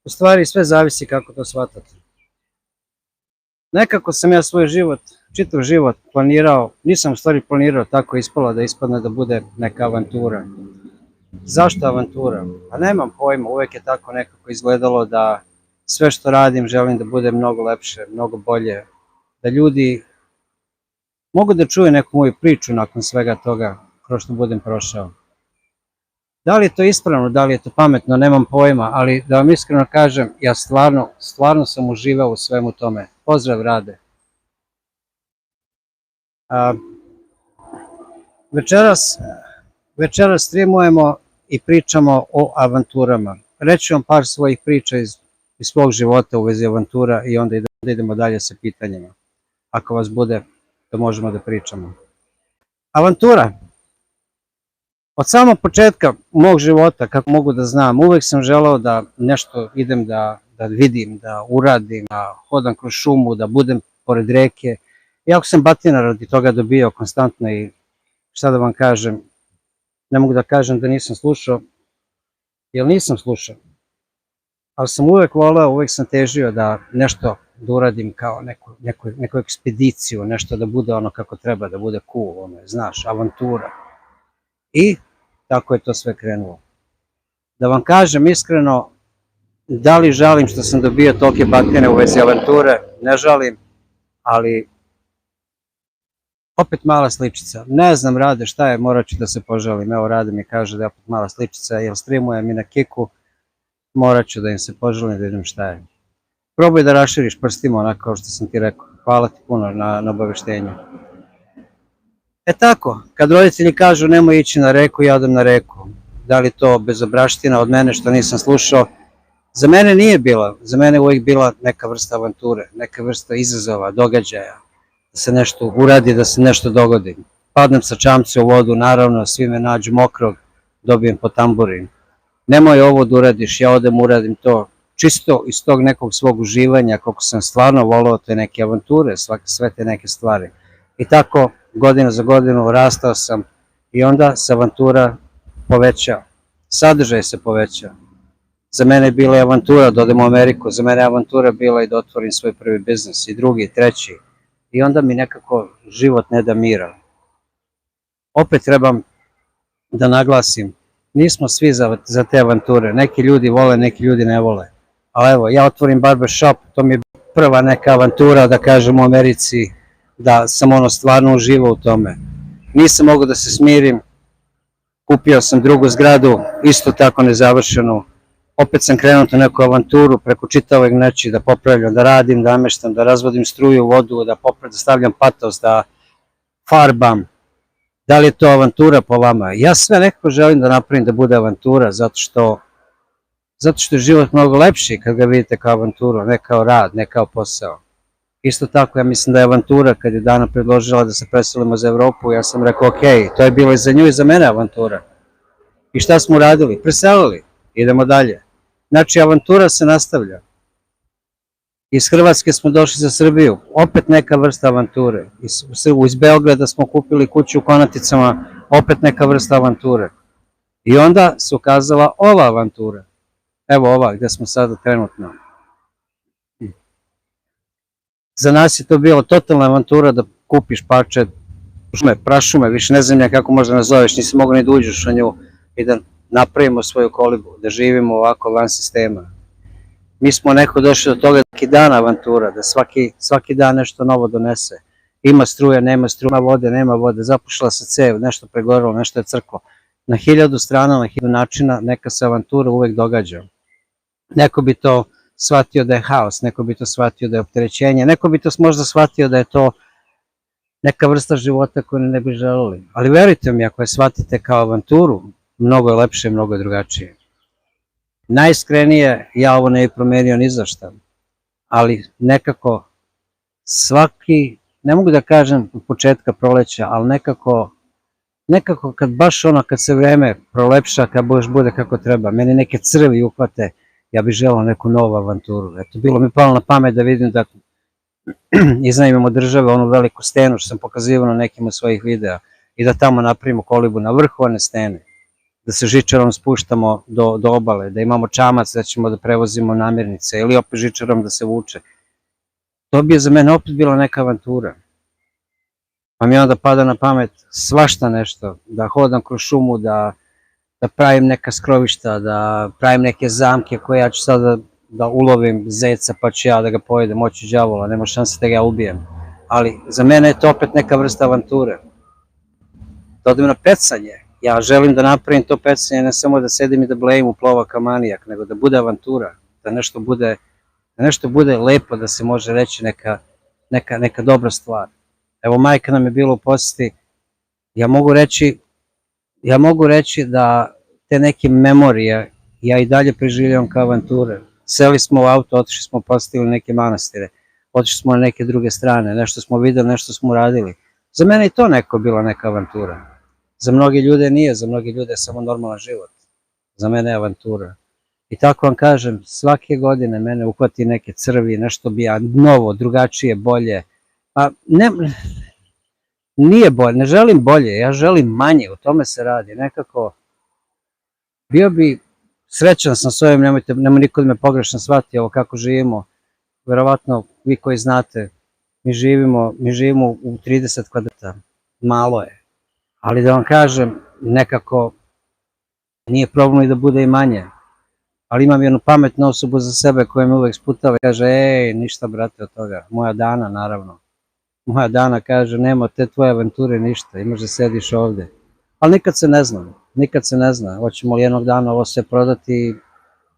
U stvari sve zavisi kako to shvatate. Nekako sam ja svoj život, čitav život planirao, nisam u stvari planirao, tako ispalo da ispadne da bude neka avantura. Zašto avantura? Pa nemam pojma, uvek je tako nekako izgledalo da sve što radim želim da bude mnogo lepše, mnogo bolje, da ljudi mogu da čuju neku moju priču nakon svega toga kroz što budem prošao. Da li je to ispravno, da li je to pametno, nemam pojma, ali da vam iskreno kažem, ja stvarno sam uživao u svemu tome. Pozdrav, Rade. Večeras streamujemo i pričamo o avanturama. Reći vam par svojih priča iz svog života u vezi avantura i onda idemo dalje sa pitanjima. Ako vas bude, da možemo da pričamo. Avantura. Od samog početka mog života, kako mogu da znam, uvek sam želeo da nešto idem da vidim, da uradim, da hodam kroz šumu, da budem pored reke. Iako sam batina radi toga dobio konstantno i šta da vam kažem, ne mogu da kažem da nisam slušao, jer nisam slušao. Ali sam uvek voleo, uvek sam težio da nešto da uradim kao neku ekspediciju, nešto da bude ono kako treba, da bude cool, znaš, avantura. I tako je to sve krenulo. Da vam kažem iskreno, da li žalim što sam dobio tolike batine u vezi avanture, ne žalim, ali opet mala sličica. Ne znam, Rade, šta je, morat ću da se požalim. Evo, Rade mi kaže da je opet mala sličica, jer streamujem i na Kiku, morat ću da im se požalim, da vidim šta je. Probaj da raširiš prstima, onako kao što sam ti rekao. Hvala ti puno na obaveštenju. E tako, kad roditelji kažu nemoj ići na reku, ja odem na reku. Da li to bezobraština od mene što nisam slušao? Za mene nije bila, za mene uvijek bila neka vrsta avanture, neka vrsta izazova, događaja, da se nešto uradi, da se nešto dogodi. Padnem sa čamce u vodu, naravno, svi me nađu mokrog, dobijem po tamburin. Nemoj ovo da uradiš, ja odem uradim to, čisto iz tog nekog svog uživanja, koliko sam stvarno volao te neke avanture, sve te neke stvari. I tako, godina za godinu, rastao sam i onda se avantura povećao, sadržaj se povećao. Za mene je bila i avantura da odem u Ameriku, za mene je avantura bila i da otvorim svoj prvi biznis, i drugi, i treći. I onda mi nekako život ne da mira. Opet trebam da naglasim, nismo svi za te avanture, neki ljudi vole, neki ljudi ne vole. Ali evo, ja otvorim barbershop, to mi je prva neka avantura, da kažem, u Americi, da sam stvarno uživao u tome. Nisam mogao da se smirim, kupio sam drugu zgradu, isto tako nezavršenu, opet sam krenuo u neku avanturu preko čitavog noći da popravljam, da radim, da nameštam, da razvodim struju, vodu, da stavljam patos, da farbam. Da li je to avantura po vama? Ja sve nekako želim da napravim da bude avantura, zato što je život mnogo lepši kad ga vidite kao avanturu, ne kao rad, ne kao posao. Isto tako, ja mislim da je avantura kad je Dana predložila da se preselimo za Evropu, ja sam rekao ok, to je bilo i za nju i za mene avantura. I šta smo uradili? Preselili, idemo dalje. Znači, avantura se nastavlja. Iz Hrvatske smo došli za Srbiju, opet neka vrsta avanture. Iz Beograda smo kupili kuću u Konaticama, opet neka vrsta avanture. I onda se ukazala ova avantura. Evo ova, gde smo sada trenutno. Za nas je to bilo totalna avantura da kupiš parče prašume, više ne znam ja kako možda nazoveš, nisi mogu ni da uđeš na nju i da napravimo svoju kolibu, da živimo ovako van sistema. Mi smo nekako došli do toga da svaki dan avantura, da svaki dan nešto novo donese. Ima struje, nema struje, ima vode, nema vode, zapušila se cev, nešto pregorelo, nešto je crklo. Na 1000 strana, na 1000 načina neka se avantura uvek događa. Neko bi to shvatio da je haos, neko bi to shvatio da je opterećenje, neko bi to možda shvatio da je to neka vrsta života koju ne bi želeli. Ali verujte mi, ako je shvatite kao avanturu, mnogo je lepše, mnogo je drugačije. Najiskrenije, ja ovo ne bih promenio ni za šta, ali nekako svaki, ne mogu da kažem od početka proleća, ali nekako kad se vreme prolepša, kad bude kako treba, meni neke crvi uhvate, ja bih želao neku novu avanturu. Eto, bilo mi palo na pamet da vidim da iznajmimo države, onu veliku stenu što sam pokazivao na nekim od svojih videa i da tamo napravimo kolibu na vrhu one stene. da se žičarom spuštamo do obale, da imamo čamac, da ćemo da prevozimo namirnice ili opet žičarom da se vuče. To bi je za mene opet bila neka avantura. Pa mi onda pada na pamet svašta nešto, da hodam kroz šumu, da pravim neka skrovišta, da pravim neke zamke koje ja ću sada da ulovim zeca pa ću ja da ga pojedem, hoću đavola, nema šanse da ga ubijem. Ali za mene je to opet neka vrsta avanture. Da odem na pecanje, ja želim da napravim to pecanje, ne samo da sedim i da blejim u plova kao manijak, nego da bude avantura, da nešto bude lepo, da se može reći neka dobra stvar. Evo, majka nam je bila u poseti, ja mogu reći da te neke memorije ja i dalje preživljavam kao avanture. Seli smo u auto, otišli smo, posetili neke manastire, otišli smo na neke druge strane, nešto smo videli, nešto smo uradili. Za mene i to bila neka avantura. Za mnoge ljude nije, za mnoge ljude je samo normalan život. Za mene je avantura. I tako vam kažem, svake godine mene uhvati neke crvi, nešto bi ja novo, drugačije, bolje. Pa nije bolje, ne želim bolje, ja želim manje, o tome se radi. Nekako, bio bi, srećan sam s ovim, nemoj niko da me pogrešno shvati ovo kako živimo. Verovatno, vi koji znate, mi živimo u 30 kvadrata, malo je. Ali da vam kažem, nekako nije problem i da bude i manje. Ali imam jednu pametnu osobu za sebe koja me uvek sputava i kaže, ništa brate od toga, moja Dana naravno. Moja Dana kaže, nema te tvoje avanture ništa, imaš da sediš ovde. Ali nikad se ne zna, hoćemo li jednog dana ovo sve prodati,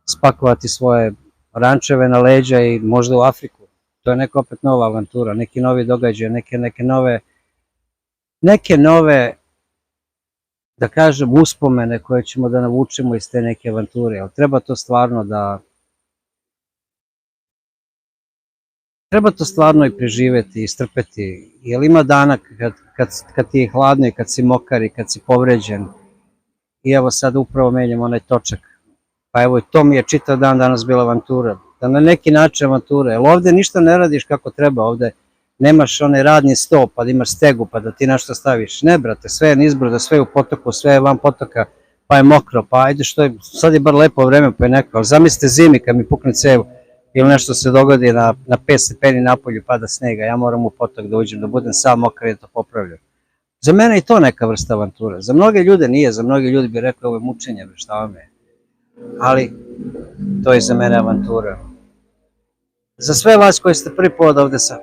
spakovati svoje rančeve na leđa i možda u Afriku. To je neka opet nova avantura, neki novi događaj, neke nove, da kažem, uspomene koje ćemo da navučemo iz te neke avanture, ali treba to stvarno i preživeti, istrpeti, jer ima dana kad ti je hladno i kad si mokar i kad si povređen, i evo sad upravo menjam onaj točak, pa evo i to mi je čitav dan danas bila avantura, da na neki način avantura, jer ovde ništa ne radiš kako treba, ovde nemaš onaj radni sto, pa da imaš stegu, pa da ti nešto staviš. Ne, brate, sve je nizbrdo, sve je u potoku, sve je van potoka, pa je mokro, pa ajde sad je bar lepo vreme, pa je neko, ali zamislite zimi kad mi pukne cev ili nešto se dogodi na 5 stepeni napolju, pada snega, ja moram u potok da uđem, da budem sam mokar i da to popravljam. Za mene je to neka vrsta avantura. Za mnoge ljude nije, za mnoge ljudi bi rekli ovo je mučenje, šta vam je. Ali to je za mene avantura. Za sve vas koji ste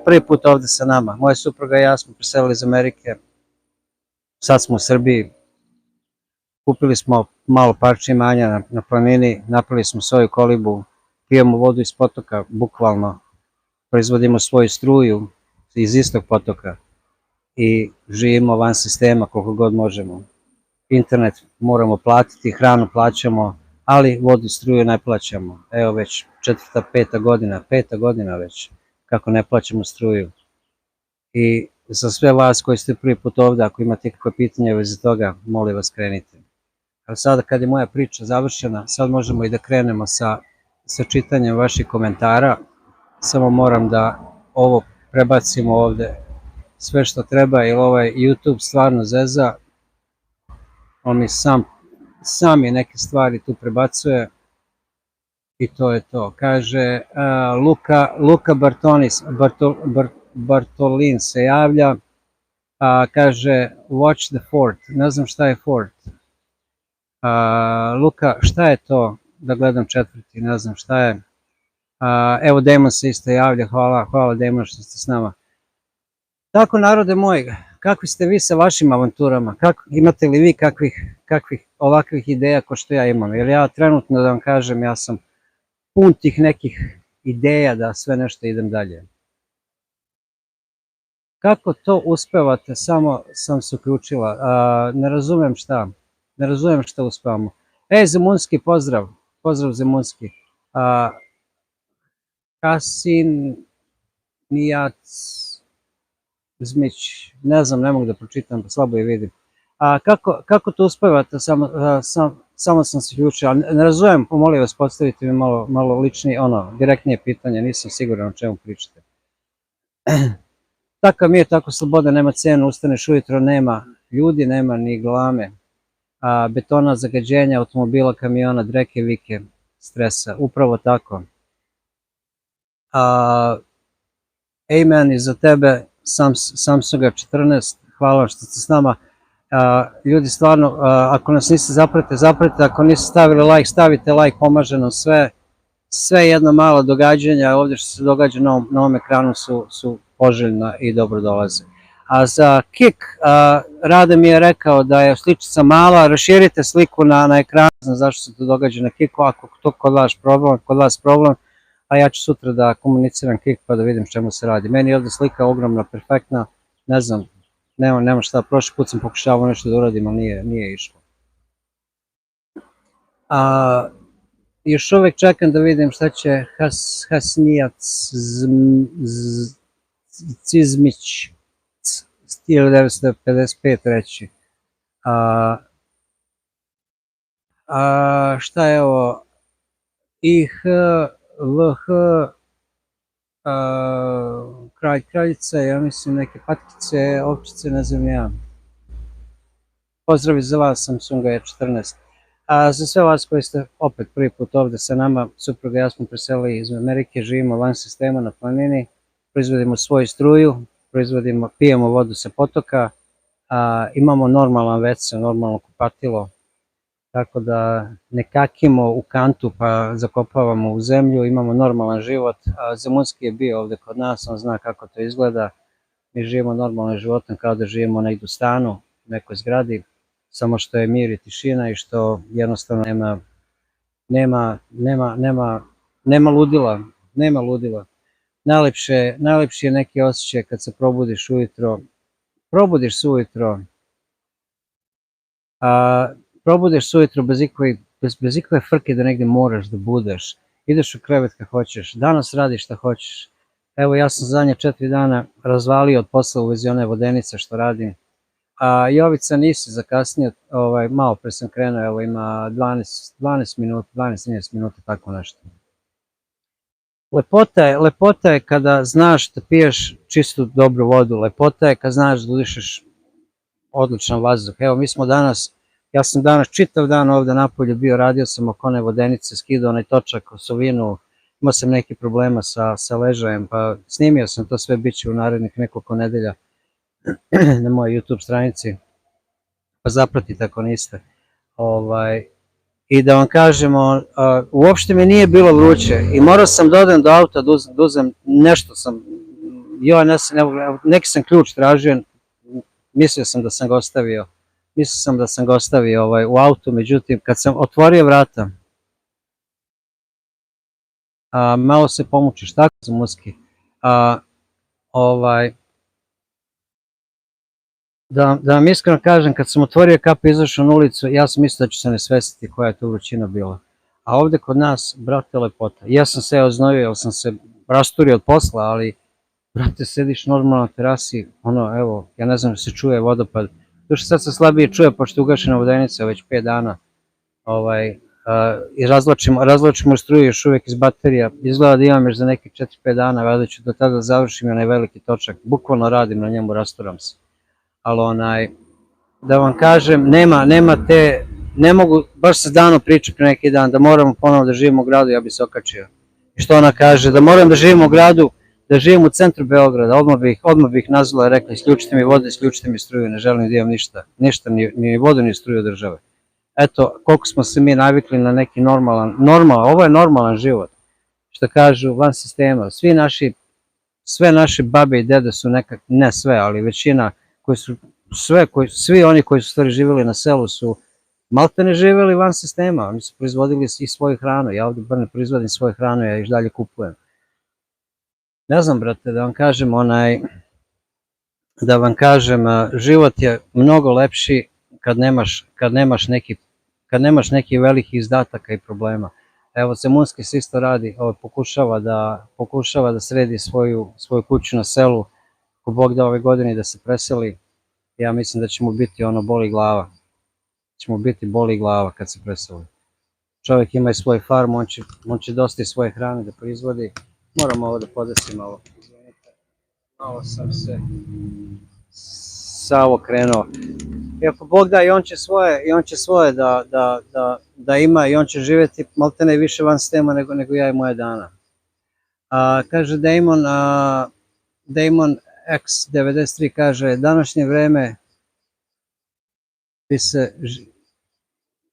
prvi put ovde sa nama, moja supruga i ja smo preselili iz Amerike, sad smo u Srbiji, kupili smo malo parče imanja na planini, napravili smo svoju kolibu, pijemo vodu iz potoka, bukvalno, proizvodimo svoju struju iz istog potoka i živimo van sistema koliko god možemo. Internet moramo platiti, hranu plaćamo, ali vodu i struju ne plaćamo. Evo već peta godina već kako ne plaćamo struju. I za sve vas koji ste prvi put ovde, ako imate kakve pitanje u vezi toga, molim vas krenite. Ali sada kad je moja priča završena, sad možemo i da krenemo sa čitanjem vaših komentara. Samo moram da ovo prebacimo ovde sve što treba, jer ovaj YouTube stvarno zeza. On mi sami neke stvari tu prebacuje i to je to. Kaže, Luka Bartolin se javlja, kaže, watch the fort. Ne znam šta je fort. Luka, šta je to? Da gledam četvrti, ne znam šta je. Evo, Damon se isto javlja, hvala Damon što ste s nama. Tako, narode moj, kakvi ste vi sa vašim avanturama? Imate li vi kakvih ovakvih ideja ko što ja imam? Jer ja trenutno, da vam kažem, ja sam pun tih nekih ideja da sve nešto idem dalje. Kako to uspevate? Samo sam se uključila. Ne razumem šta uspevamo. Zemunski, pozdrav Zemunski. Kasin Mijac Zmić, ne znam, ne mogu da pročitam, slabo je vidim. Kako to uspevate? Samo sam se uključila. Ne razumem, molim vas, postavite mi malo ličnije, direktnije pitanje, nisam siguran o čemu pričate. Takav mi je, tako sloboda nema cenu, ustaneš ujutro, nema ljudi, nema ni glame. betona, zagađenja, automobila, kamiona, dreke, vike, stresa. Upravo tako. Amen i za tebe, Samsunga 14, hvala što ste s nama. Ljudi, stvarno, ako nas niste zapratite, ako niste stavili like, stavite like, pomaže nam sve jedno malo događanja, ovdje što se događa na ovom ekranu su poželjna i dobro dolaze. A za Kik, Rade mi je rekao da je sličica mala, raširite sliku na ekranu, znam zašto se to događa na Kiku, ako to kod vas problem, a ja ću sutra da komuniciram Kik pa da vidim čemu se radi. Meni je ovdje slika ogromna, perfektna, ne znam, nema šta, prošli put sam pokušavao nešto da uradim, ali nije išlo. Još uvek čekam da vidim šta će Hasnijac Cizmić 1955 reći. Šta je ovo? LH kraljice, ja mislim neke patkice, ovčice, ne znam ja. Pozdrav za vas, Samsunga je 14. Za sve vas koji ste opet prvi put ovde sa nama, supruga i ja smo preselili iz Amerike, živimo van sistema na planini, proizvodimo svoju struju, pijemo vodu sa potoka, imamo normalan WC, normalno kupatilo, tako da ne kakimo u kantu pa zakopavamo u zemlju, imamo normalan život. Zemunski je bio ovde kod nas, on zna kako to izgleda, mi živimo normalnim životom kao da živimo negdje u stanu, u nekoj zgradi, samo što je mir i tišina i što jednostavno nema ludila. Najlepši je neki osjećaj kad se probudiš ujutro bez ikakve frke da negdje moraš da budeš, ideš u krevet kad hoćeš, danas radiš šta hoćeš. Evo ja sam zadnje 4 dana razvalio od posla u vezi one vodenice što radim. Jovica nisi zakasnio, malo pre sam krenuo, evo ima 12 minuta, tako nešto. Lepota je kada znaš da piješ čistu dobru vodu, lepota je kad znaš da udišeš odličan vazduh. Evo ja sam danas čitav dan ovde napolju bio, radio sam oko one vodenice, skidao onaj točak, osovinu, imao sam neki problema sa ležajem, pa snimio sam to sve, bit će u narednih nekoliko nedelja na mojoj YouTube stranici, pa zapratite ako niste. I da vam kažemo, uopšte mi nije bilo vruće i morao sam da odem do auta, da uzem nešto neki sam ključ tražio, mislio sam da sam ga ostavio u autu, međutim kad sam otvorio vrata, malo se pomučiš, tako za muski, da vam iskreno kažem, kad sam otvorio kap i izašao na ulicu, ja sam mislio da ću se ne svestiti koja je to vrućina bila. A ovde kod nas, brate, lepota. Ja sam se oznojio, jer sam se rasturio od posla, ali, brate, sediš normalno na terasi, evo, ja ne znam da se čuje vodopad. Još sad se slabije čuje, pošto je ugašena vodenica već 5 dana. I razvlačimo struju još uvijek iz baterija. Izgleda da imam još za nekih 4-5 dana, valjda ću do tada završim onaj veliki točak. Bukvalno radim na njemu, rasturam se. Ali da vam kažem, ne mogu, baš se dano priča pre neki dan, da moramo ponovno da živimo u gradu, ja bi se okačio. I što ona kaže, da moram da živim u gradu, da živim u centru Beograda, odmah bih nazvala i rekla, isključite mi vodu, isključite mi struju, ne želim da imam ništa, ni vodu, ni struju države. Eto, koliko smo se mi navikli na neki ovo je normalan život. Što kažu, van sistema, sve naše babe i dede su ne sve, ali većina, svi oni koji su stvari živjeli na selu su maltene živjeli van sistema, oni su proizvodili i svoju hranu, ja ovdje bar ne proizvodim svoju hranu, ja ih dalje kupujem. Ne znam, brate, da vam kažem, život je mnogo lepši kad nemaš neki velikih izdataka i problema. Evo, Zemunski se isto radi, pokušava da sredi svoju kuću na selu, ako Bog da ove godine da se preseli, ja mislim da će mu biti boli glava kad se preseli. Čovjek ima i svoj farm, on će dosta i svoje hrane da proizvodi. Moram ovo da podesim malo, izvinite, malo sam se samo krenuo. I ako Bog da, i on će svoje da ima i on će živjeti maltene više van sistema nego ja i moje dana. Kaže Damon X93, kaže, današnje vreme bi se,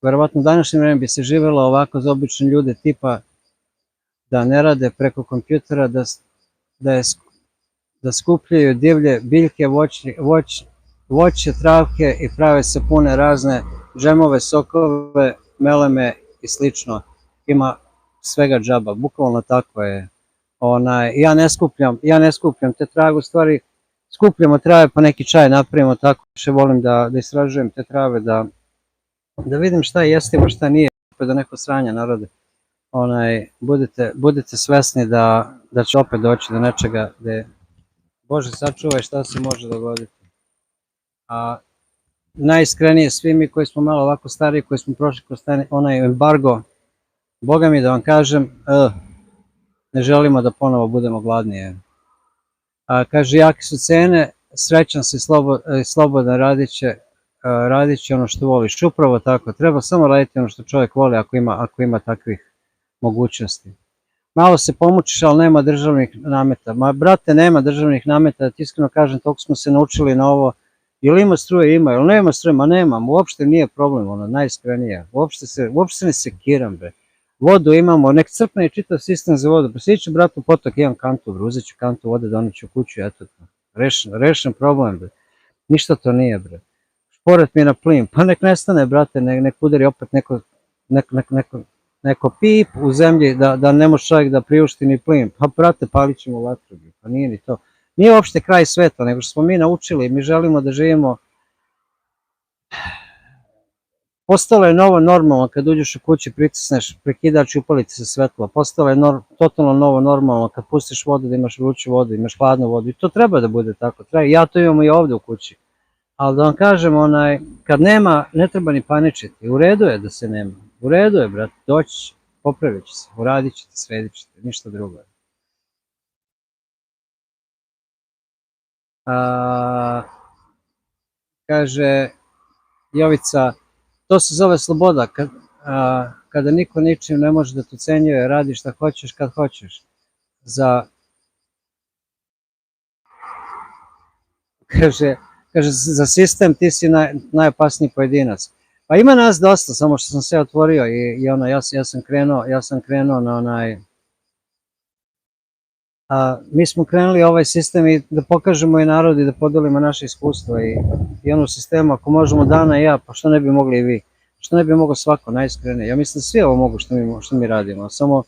verovatno današnje vreme bi se živelo ovako za obične ljude, tipa da ne rade preko kompjutera, da skupljaju divlje biljke, voće, travke i prave sapune, razne džemove, sokove, meleme i slično. Ima svega džaba, bukvalno tako je. Ja ne skupljam te trave, u stvari skupljamo trave pa neki čaj napravimo, tako više volim da istražujem te trave, da vidim šta je jestivo, šta nije, opet da neko sranja narode. Budite svesni da će opet doći do nečega gde Bože sačuvaj šta se može dogoditi. A najiskrenije svi mi koji smo malo ovako stariji, koji smo prošli kroz onaj embargo, Boga mi da vam kažem, ne želimo da ponovo budemo gladnije. Kaže, jake su cene, srećan si, slobodan, radit će ono što voliš. Upravo tako, treba samo raditi ono što čovjek voli ako ima takvih mogućnosti. Malo se pomučiš, ali nema državnih nameta. Ma brate, nema državnih nameta, da ti iskreno kažem, toliko smo se naučili na ovo. Jel ima struje? Ima. Jel nema struje? Ma nemam, uopšte nije problem, najiskrenije. Uopšte ne sekiram, bre. Vodu imamo, nek crpne i čitav sistem za vodu. Pa svi ću, bratu, potok, imam kantu, bre, uzet ću kantu vode, doneću u kuću, eto to. Rešen problem, bre. Ništa to nije, bre. Šporet mi je na plin, pa nek nestane, brate, nek udari opet neko pip u zemlji da ne može čovjek da priušti ni plin. Pa, brate, palit ćemo vatru, pa nije ni to. Nije uopšte kraj sveta, nego što smo mi naučili, mi želimo da živimo. Postalo je novo normalno kad uđeš u kući, pritisneš prekidač i upali ti se svetlo. Postalo je totalno novo normalno kad pustiš vodu da imaš vruću vodu, imaš hladnu vodu i to treba da bude tako. Ja to imam i ovde u kući. Ali da vam kažem, kad nema, ne treba ni paničiti. U redu je da se nema. U redu je, brate, doći će, popravit će se, uradit ćete, sredit ćete, ništa drugo. Kaže Jovica, to se zove sloboda, kada niko ničim ne može da te ucenjuje, radi šta hoćeš kad hoćeš. Kaže, za sistem ti si najopasniji pojedinac. Pa ima nas dosta, samo što sam se otvorio i ja sam krenuo na mi smo krenuli ovaj sistem i da pokažemo i narod i da podelimo naše iskustvo i ono sistemu, ako možemo Dana i ja, pa što ne bi mogli i vi, što ne bi mogao svako, najiskrenije. Ja mislim da svi ovo mogu što mi radimo, samo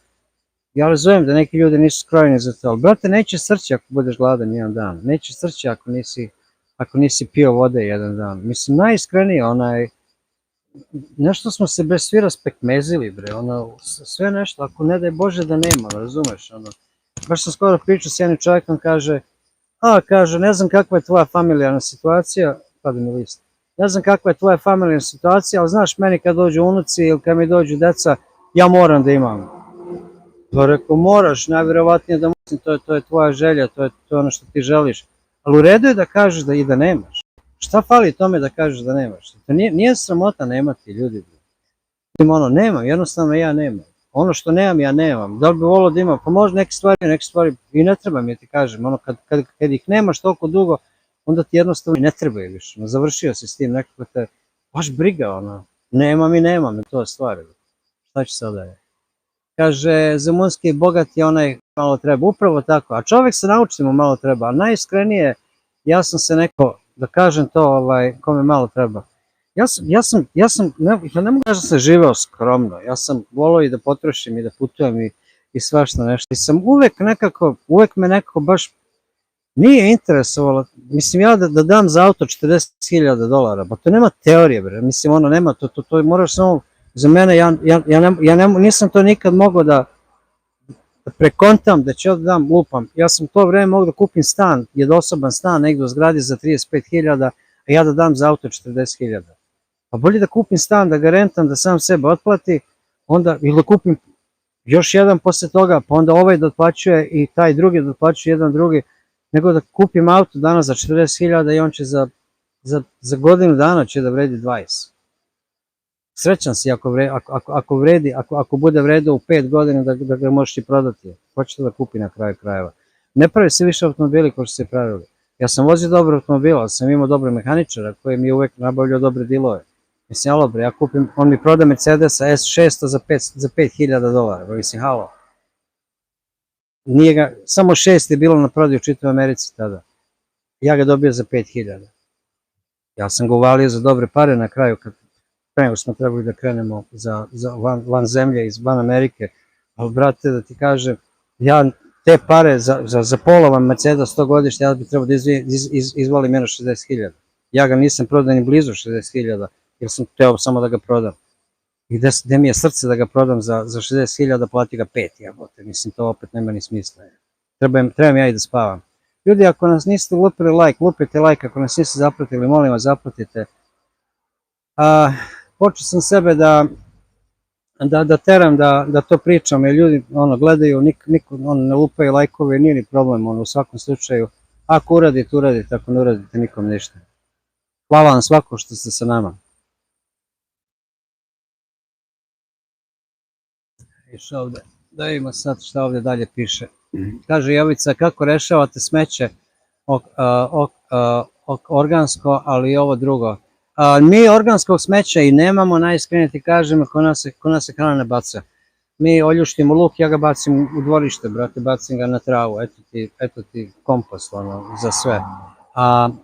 ja razumem da neki ljudi nisu skrojeni za to, ali brate, neće srći ako budeš gladan jedan dan, neće srći ako nisi pio vode jedan dan. Mislim, najiskrenije, nešto smo se bre svi raspekmezili, bre, sve nešto, ako ne daj Bože da nema, razumeš, baš sam skoro pričao s jednim čovjekom, kaže, ne znam kakva je tvoja familijarna situacija, pada mi list, ne znam kakva je tvoja familijarna situacija, ali znaš, meni kad dođu unuci ili kad mi dođu deca, ja moram da imam. Pa rekao, moraš, najvjerovatnije da mislim, to je tvoja želja, to je ono što ti želiš, ali u redu je da kažeš da i da nemaš. Šta fali tome da kažeš da nemaš? To nije sramota nemati, ljudi. Nemam, jednostavno ja nemam. Ono što nemam, ja nemam. Da li bi volio da imam? Pa možda neke stvari i ne treba mi, ti kažem. Kad ih nemaš toliko dugo, onda ti jednostavno ne trebaju više. Završio si s tim, nekako te baš briga, nemam, to je stvar. Šta će sada je? Kaže, Zemunski bogat je onaj malo treba. Upravo tako. A čovjek se nauči mu malo treba. A najiskrenije, ja sam se neko, da kažem to, kome malo treba. Ne mogu da sam živeo skromno, ja sam volio i da potrošim i da putujem i svašta nešto. I sam uvek me nekako baš nije interesovalo, mislim ja da dam za auto $40.000, pa to nema teorije, bre, mislim nema, to moraš samo, za mene, ja nisam to nikad mogao da prekontam, da ću da dam, lupam, ja sam to vreme mogao da kupim stan, jednosoban stan negdje u zgradi za 35.000, a ja da dam za auto 40.000. Pa bolje da kupim stan, da ga rentam, da sam sebe otplati, onda ili da kupim još jedan posle toga, pa onda ovaj da otplaćuje i taj drugi da otplaćuje jedan drugi, nego da kupim auto danas za 40.000 i on će za za godinu dana će da vredi 20. Srećan si ako bude vredio u 5 godina da ga možeš i prodati. Ko će to da kupi na kraju krajeva? Ne pravi se više automobili kao što se pravili. Ja sam vozio dobre automobile, ali sam imao dobre mehaničara koji mi je uvek nabavljao dobre dilove. Mislim, halo bre, on mi proda Mercedesa S600 za 5000 dolara. Mislim, halo. Samo 6 je bilo na prodaju u čitavoj Americi tada. Ja ga dobio za 5000. Ja sam ga uvalio za dobre pare na kraju, pre nego smo trebali da krenemo van zemlje, van Amerike, ali brate, da ti kažem, ja te pare za polovan Mercedes 100 godišnje, ja bi trebao da izvalim jedno 60.000. Ja ga nisam prodao ni blizu 60.000, jer sam teo samo da ga prodam. I gde mi je srce da ga prodam za 60.000, plati ga 5, jebote, mislim, to opet nema ni smisla. Trebam ja i da spavam. Ljudi, ako nas niste lupili like, lupite like, ako nas niste zapratili, molim vas, zapratite. Počeo sam sebe da teram da to pričam, jer ljudi gledaju, niko ne lupaju lajkove, nije ni problem, u svakom slučaju. Ako uradite, uradite, ako ne uradite, nikom ništa. Hvala vam svako što ste sa nama. Išao ovde, da vidimo sad šta ovde dalje piše. Kaže Jovica, kako rešavate smeće organsko, ali i ovo drugo? Mi organskog smeća i nemamo, najiskrenije ti kažem, ko nas se hrana ne baca. Mi oljuštimo luk, ja ga bacim u dvorište, brate, bacim ga na travu, eto ti kompost, za sve.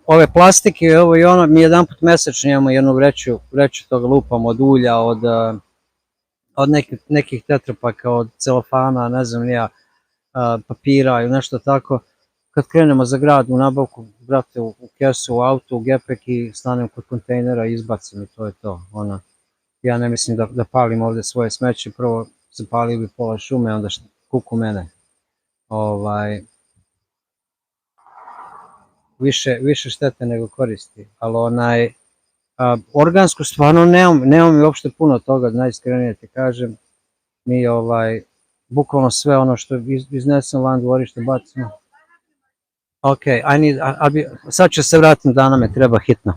Ove plastike i ovo i ono, mi jedan put mesečno imamo jednu vreću toga lupamo od ulja, od nekih tetrapaka, od celofana, ne znam nija, papira ili nešto tako. Kad krenemo za grad u nabavku, brate, u kesu, u auto, u gepek i stanem kod kontejnera i izbacim i to je to. Ja ne mislim da palim ovde svoje smeće, prvo zapalio bi pola šume, onda kuku mene. Više štete nego koristi, ali organsko stvarno nemamo mi uopšte puno toga, najiskrenije ti kažem. Mi bukvalno sve ono što iznesem van dvorište bacimo. Ok, sad ću se vratiti da nam je treba hitno.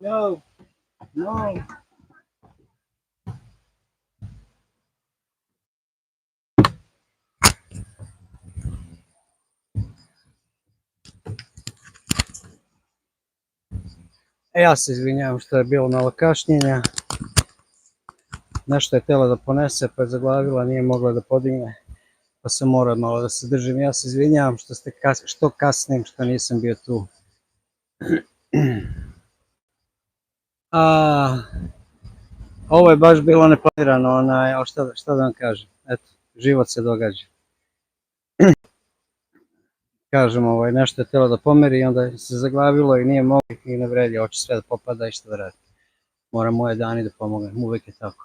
No, no. Ja se izvinjavam što je bilo malo kašnjenja. Nešto je telo da ponese, pa je zaglavila, nije mogla da podigne, pa sam morao malo da se držim. Ja se izvinjavam što kasnim, što nisam bio tu. Ovo je baš bilo neplanirano, ali šta da vam kažem, eto, život se događa. Kažem, nešto je telo da pomeri i onda se zaglavilo i nije moglo i ne vredi, hoće sve da popada i šta da radi. Moram moje dani da pomognem, uvek je tako.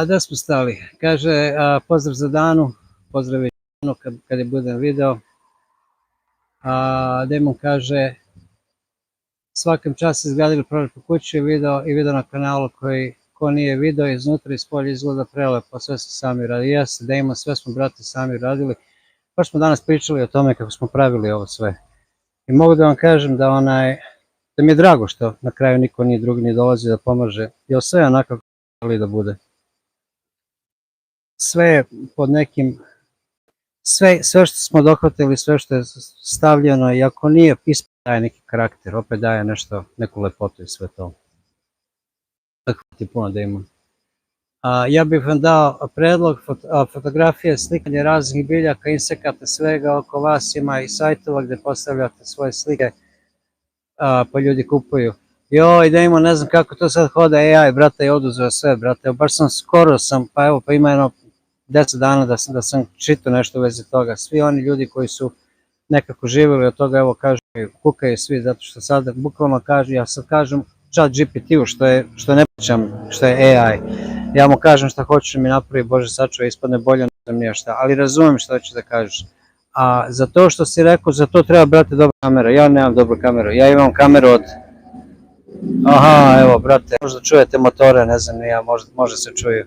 Da smo stali, kaže, pozdrav za Danu, pozdrav je Danu kad je budem video. Demon kaže, svakim čas izgradili prolijepu kuću i video na kanalu koji ko nije video iznutra i spolje izgleda prelepo, sve su sami radili. Jeste, Demon, sve smo brate sami radili. Baš smo danas pričali o tome kako smo pravili ovo sve. I mogu da vam kažem da mi je drago što na kraju niko ni drugi ni dolazi da pomaže, jer sve je onako kako želi da bude. Sve je pod nekim, sve što smo dohvatili, sve što je stavljeno, i ako nije ispod daje neki karakter, opet daje neku lepotu i sve to. Tako ti puno Demon. Ja bih vam dao predlog fotografije, slikanje raznih biljaka, insekata, svega oko vas, ima i sajtova gde postavljate svoje slike, pa ljudi kupuju. Joj, Demon, ne znam kako to sad hoda AI, brate, je oduzeo sve, brate, baš skoro sam, pa ima jedno 10 dana da sam čitao nešto u vezi toga. Svi oni ljudi koji su nekako živjeli od toga, evo kažu, kukaju svi, zato što sad bukvalno kažu, ja sad kažem chat GPT-u, što ne pričam, što je AI, ja mu kažem šta hoću mi napravi, Bože sačuvaj, ispadne bolje, ne znam nije šta, ali razumijem što hoćeš da kažeš. A za to što si rekao, za to treba, brate, dobra kamera. Ja nemam dobru kameru, ja imam kameru od... Aha, evo, brate, možda čujete motore, ne znam, ja, možda se čuju.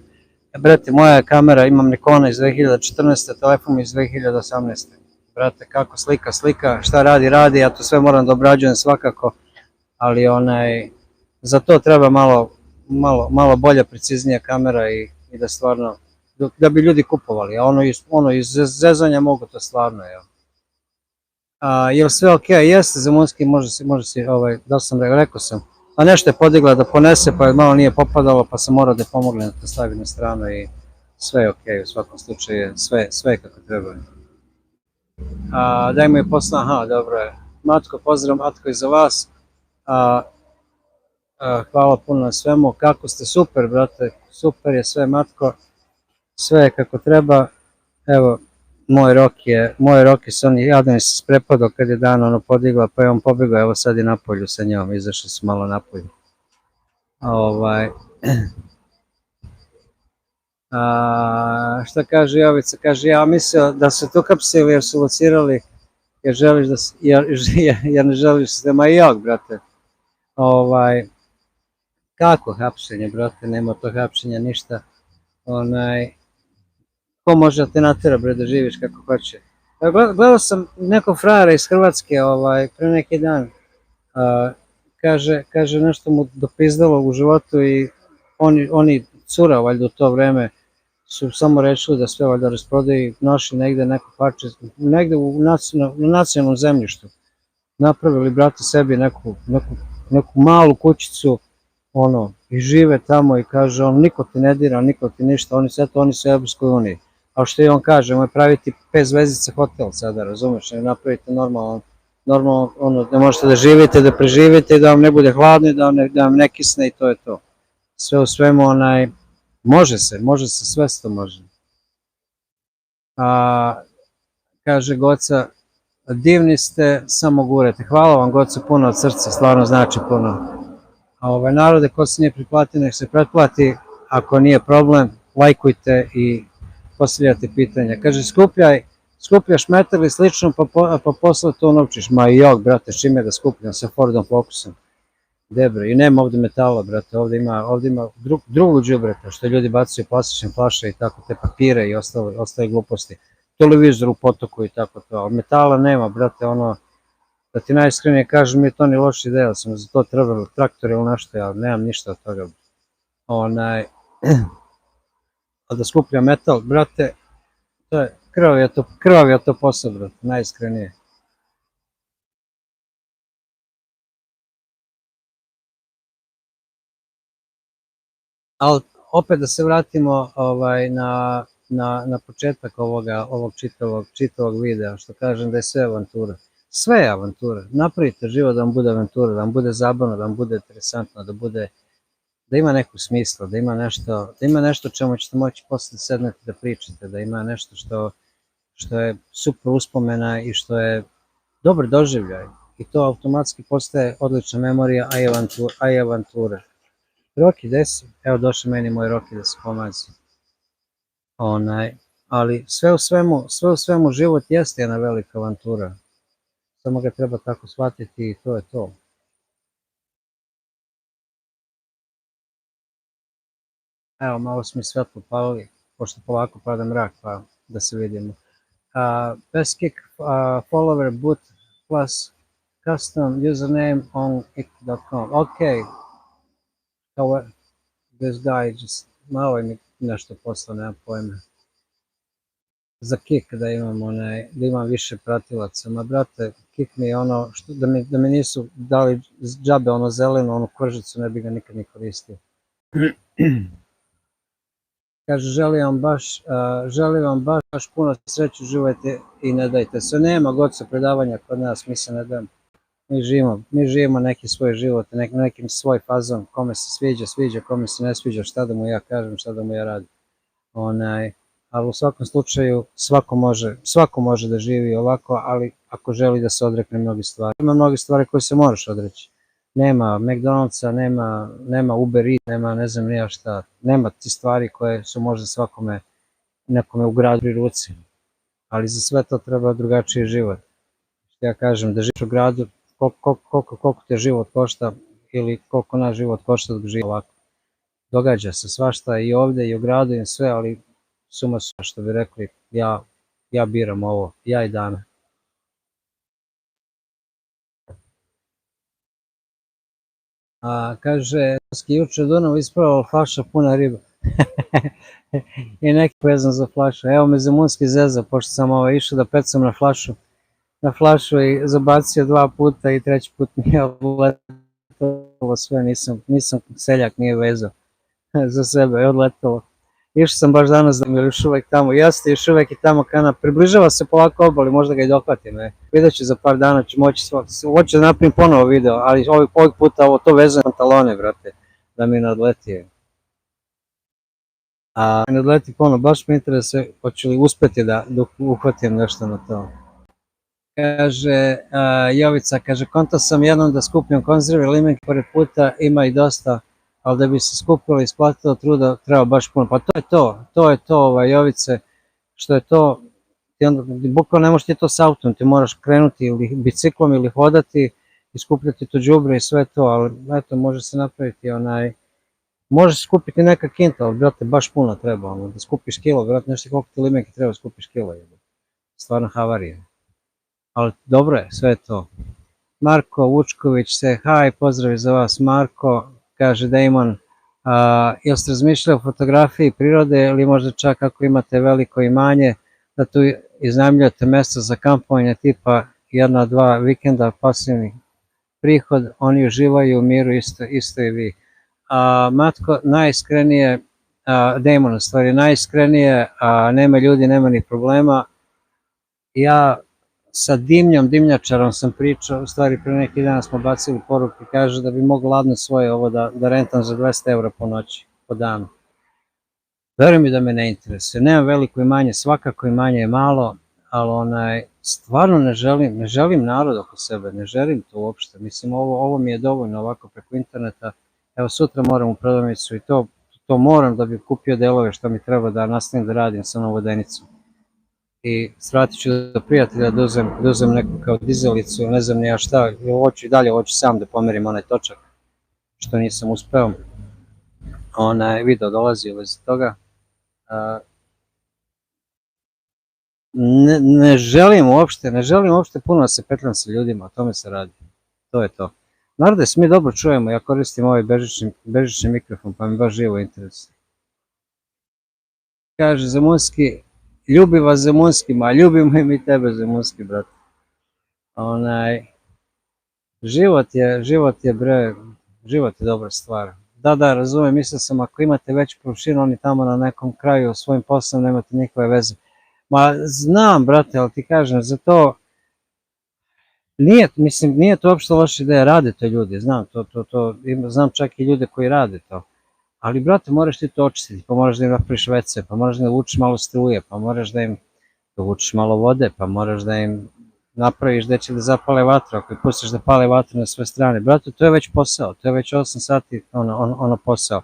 Brate, moja kamera, imam Nikona iz 2014. telefon iz 2018. Brate, kako slika, šta radi, ja to sve moram da obrađujem svakako, ali za to treba malo bolja, preciznija kamera i da stvarno, da bi ljudi kupovali, a ono iz zezanja mogu to stvarno, jel? Jel sve ok? Jeste, Zemunski, može si, da sam rekao sam, a nešto je podigla da ponese, pa malo nije popadalo, pa sam morao da pomognem da to stavi na stranu i sve je ok, u svakom slučaju, sve je kako treba. Daj mu je posla, aha, dobro je. Matko, pozdrav, Matko, i za vas. Hvala puno na svemu, kako ste, super, brate, super je sve, Matko, sve je kako treba. Evo, moj Roki se on jadan se sprepadao kad je Dan podigla, pa je on pobegao, evo sad je napolju sa njom, izašli su malo napolju. Šta kaže Jovica, kaže, ja mislio da se tu kapsili jer su locirali, jer ne želiš da ma i jok, brate. Kako hapšenje, brate, nema to hapšenja, ništa. Ko može da te natera, bre, da živiš kako hoće. Gledao sam nekog frajera iz Hrvatske pre neki dan, kaže nešto mu dopizdalo u životu i oni cura, valjda u to vreme, su samo rečili da sve valjda rasprodaju, našli negde neko parče, negde na nacionalnom zemljištu, napravili, brate, sebi neku malu kućicu, ono, i žive tamo i kaže, on, niko ti ne dira, niko ti ništa, oni su u Evropskoj uniji. A što i on kaže, moj praviti 5 zvezdica hotel sada, razumeš, ne napravite normalno, ono, da možete da živite, da preživite i da vam ne bude hladno i da vam ne kisne i to je to. Sve u svemu, može se, sve se to može. Kaže Goca, divni ste, samo gurete. Hvala vam, Goca, puno od srca, stvarno znači puno. A narode, ko se nije pretplatio, nek se pretplati, ako nije problem, lajkujte i postavljate pitanja. Kaže, skupljaš metal i slično, pa posle to unovčiš. Ma i jok, brate, s čime da skupljam, sa Fordom Focusom. Debre, i nema ovde metala, brate, ovde ima drugu đubreta, što ljudi bacaju plastične flaše i tako, te papire i ostale gluposti. Televizor u potoku i tako to, ali metala nema, brate, ono, da ti najiskrenije kažem, mi to ni loša ideja, sam za to trebali traktor ili nešto, ja nemam ništa od toga. A da skuplja metal, brate, to je krvav je to posao, brate, najiskrenije. Ali opet da se vratimo na početak ovog čitavog videa, što kažem da je sve avantura. Sve je avantura. Napravite život da vam bude avantura, da vam bude zabavno, da vam bude interesantno, da ima neku smisla, da ima nešto čemu ćete moći posle da sednete da pričate, da ima nešto što je super uspomena i što je dobar doživljaj. I to automatski postaje odlična memorija, a i avantura. Roki, gde si? Evo došao meni moj Roki da se pomazi. Ali sve u svemu život jeste jedna velika avantura. Samo ga treba tako shvatiti i to je to. Evo, malo smo i svetlo palili, pošto polako pada mrak, pa da se vidimo. Best kick follower boot plus custom username on kick.com. Okay. This guy just malo mi nešto poslao, nema pojma. Za Kik da imam više pratilaca, ma brate, Kik mi je ono, da mi nisu dali džabe ono zeleno, onu kvržicu, ne bi ga nikad ni koristio. Kaže, želim vam baš puno sreću, živajte i ne dajte se. Nema Goca predavanja kod nas, mi se ne dajemo. Mi živimo neki svoj život, nekim svoj fazon, kome se sviđa, kome se ne sviđa, šta da mu ja kažem, šta da mu ja radim. Ali u svakom slučaju svako može da živi ovako, ali ako želi da se odrekne mnogi stvari. Ima mnogi stvari koje se moraš odreći. Nema McDonald'sa, nema Uber Eats, nema ne znam nija šta, nema ti stvari koje su možda nekome u gradu pri ruci. Ali za sve to treba drugačiji život. Što ja kažem, da živiš u gradu, koliko te život košta ili koliko naš život košta dok živi ovako. Događa se svašta i ovde i u gradu i sve, ali suma su, što bi rekli, ja biram ovo, ja i Dana. Kaže, juče Dunav ispravao flaša puna riba. I neki vezan za flašu. Evo me Zemunski zeza, pošto sam išao da pecam na flašu i zabacio 2 puta i 3. put mi je odletalo sve, nisam seljak, nije vezao za sebe, je odletalo. Išao sam baš danas da mi je još uvek tamo, jeste još uvek i tamo kanal, približava se polako obali, možda ga i dohvatim, vidjet ću za par dana, ću hoću da napravim ponovo video, ali ovih puta to vezuje pantalone, brate, da mi ne odleti. Ne odleti ponovo, baš me interesuje, hoću li uspeti da uhvatim nešto na to. Kaže, Jovica, kaže, kontao sam jednom da skupljam konzerve, limenke pored puta, ima i dosta, ali da bi se skupilo i isplatilo truda, treba baš puno. Pa to je to, Jovice, što je to, bukvalno ne možeš ti to s autom, ti moraš krenuti ili biciklom ili hodati i skupljati to đubre i sve to, ali eto, može se napraviti može se skupiti neka kinta, ali brate, baš puno treba, da skupiš kilo, brate, nešto koliko ti limenke treba skupiš kilo, stvarno havarije. Ali dobro je, sve to. Marko Vučković se, pozdrav za vas Marko, kaže Damon, Jel ste razmišljali o fotografiji prirode ili možda čak ako imate veliko imanje da tu iznajmljujete mjesto za kampovanje tipa 1-2 vikenda pasivni prihod, oni uživaju u miru isto i vi. Matko, najiskrenije, Damon u stvari, najiskrenije, nema ljudi, nema ni problema. Ja sa dimnjačarom sam pričao, u stvari pre neki dan smo bacili poruke, kaže da bi mogo ladno svoje ovo da rentam za 200 € po noći, po danu. Veruj mi da me ne interesuje, nemam veliko imanje, svakako imanje je malo, ali stvarno ne želim narod oko sebe, ne želim to uopšte, mislim ovo mi je dovoljno ovako preko interneta, evo sutra moram u prodavnicu i to moram da bi kupio delove što mi treba da nastavim da radim sa onom vodenicom. I svratit ću do prijatelja da uzem neku kao dizelicu, ne znam ni ja šta, hoću sam da pomerim onaj točak, što nisam uspeo. Video dolazi u vezi toga. Ne želim uopšte puno da se petljam sa ljudima, o tome se radi. To je to. Narode, se mi dobro čujemo, ja koristim ovaj bežični mikrofon, pa mi baš živo interesuje. Kaže Zemunski, ljubi vas Zemunski, ma ljubimo i mi tebe Zemunski, brate. Život je dobra stvar. Da, razumem, mislio sam ako imate veću površinu, oni tamo na nekom kraju svojim poslom nemate nikakve veze. Ma znam, brate, ali ti kažem, za to nije to uopšte loša ideja, rade to ljudi, znam znam čak i ljude koji rade to. Ali, brate, moraš ti to očistiti, pa moraš da im napraviš WC, pa moraš da vučeš malo struje, pa moraš da im vučeš malo vode, pa moraš da im napraviš gde će da zapale vatru, ako ih pustiš da pale vatru na sve strane. Brate, to je već posao, to je već 8 sati ono posao.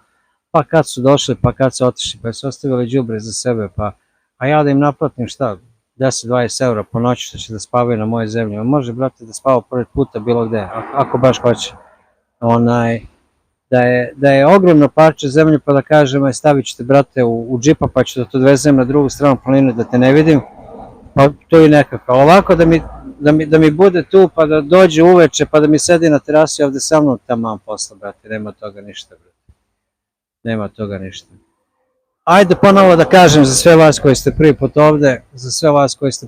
Pa kad su došli, pa kad su otišli, pa su ostavili đubre za sebe, a ja da im naplatim šta, 10-20 € po noći što će da spavaju na moje zemlji. Može, brate, da spava pored puta bilo gde, ako baš hoće. Da je ogromno parče zemlje pa da kažem stavit ću te, brate, u džipa pa ću da te odvezem na drugu stranu planine da te ne vidim, pa to je nekako. Ovako da mi bude tu pa da dođe uveče pa da mi sedi na terasi ovde sa mnom, taman posla, brate, nema toga ništa, brate. Nema toga ništa. Ajde ponovo da kažem za sve vas koji ste prvi put ovde, za sve vas koji ste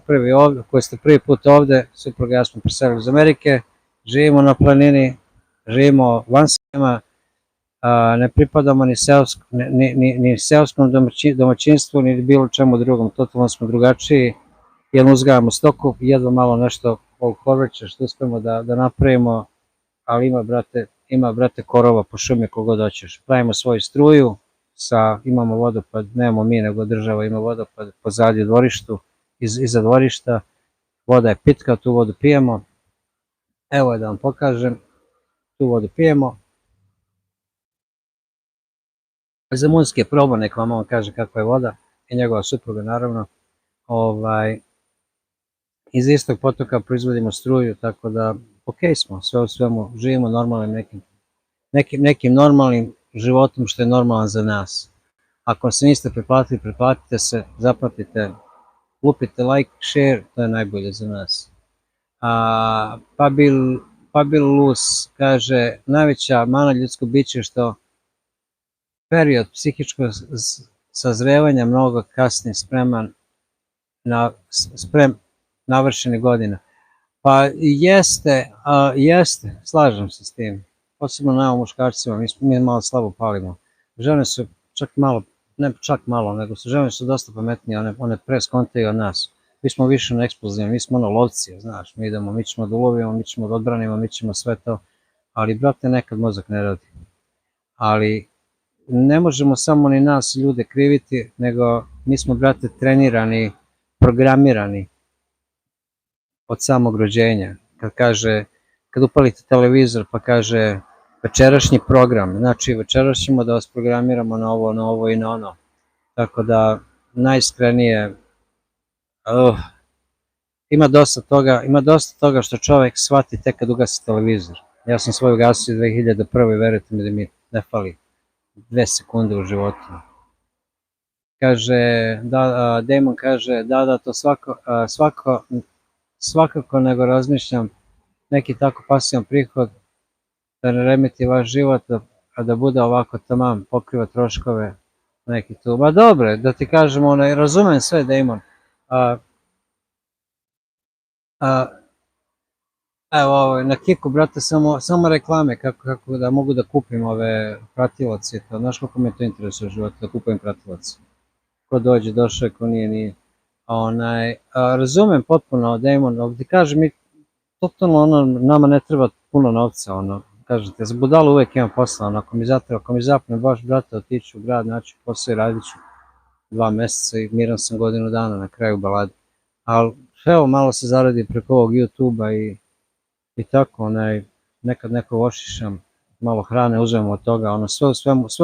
prvi put ovde, supruga i ja smo preselili iz Amerike, živimo na planini, živimo van sema, ne pripadamo ni seoskom domaćinstvu, ni bilo čemu drugom, totalno smo drugačiji, jer uzgajamo stoku, jedva malo nešto ovog horveća što uspemo da napravimo, ali ima, brate, korova po šumi kogod hoćeš. Pravimo svoju struju, imamo vodopad, nemamo mi, nego država ima vodopad pozadnje dvorištu, iza dvorišta, voda je pitka, tu vodu pijemo, evo je da vam pokažem, tu vodu pijemo. Zemunski je probao, nek vam on kaže kakva je voda, i njegova supruga naravno. Iz istog potoka proizvodimo struju, tako da ok smo, sve u svemu, živimo normalnim nekim normalnim životom što je normalan za nas. Ako se niste preplatili, preplatite se, zapratite, lupite like, share, to je najbolje za nas. Pabil Lus kaže, najveća mana ljudskog bića je što period psihičkog sazrevanja mnogo kasnije spreman navršenih godina. Pa jeste, slažem se s tim. Posebno nama muškarcima, mi malo slabo palimo. Žene su čak malo, ne čak malo, nego su žene su dosta pametnije, one pre skontaju od nas. Mi smo više eksplozivni, mi smo lovci, znaš, mi ćemo da ulovimo, mi ćemo da odbranimo, mi ćemo sve to, ali, brate, nekad mozak ne radi. Ali ne možemo samo ni nas ljude kriviti, nego mi smo, brate, trenirani, programirani od samog rođenja. Kad upalite televizor pa kaže večerašnji program, znači večeras ćemo da vas programiramo na ovo i na ono. Tako da najiskrenije, ima dosta toga što čovek shvati tek kad ugasi televizor. Ja sam svoj ugasio 2001. verujte mi da mi ne fali 2 sekunde u životu. Damon kaže, da, to svakako nego razmišljam neki tako pasivan prihod da ne remeti vaš život, a da bude ovako tamam, pokriva troškove neki tu. Ma dobro, da ti kažem, razumem sve, Damon. A, a, evo, na Kiku, brate, samo reklame, kako da mogu da kupim ove pratilace. Znaš koliko me to interesuje u životu, da kupujem pratilace. Ko dođe, došao, ko nije. Razumem potpuno, Damon, ovdje kaže mi, totalno, nama ne treba puno novca, kažete, za budalu uvek imam posla, ako mi zapne baš, brate, otiću u grad, naći posao i radit ću 2 meseca i miran sam godinu dana na kraju balade. Ali, evo, malo se zaradi preko ovog YouTube-a i tako, nekad neko ošišam, malo hrane uzmemo od toga, sve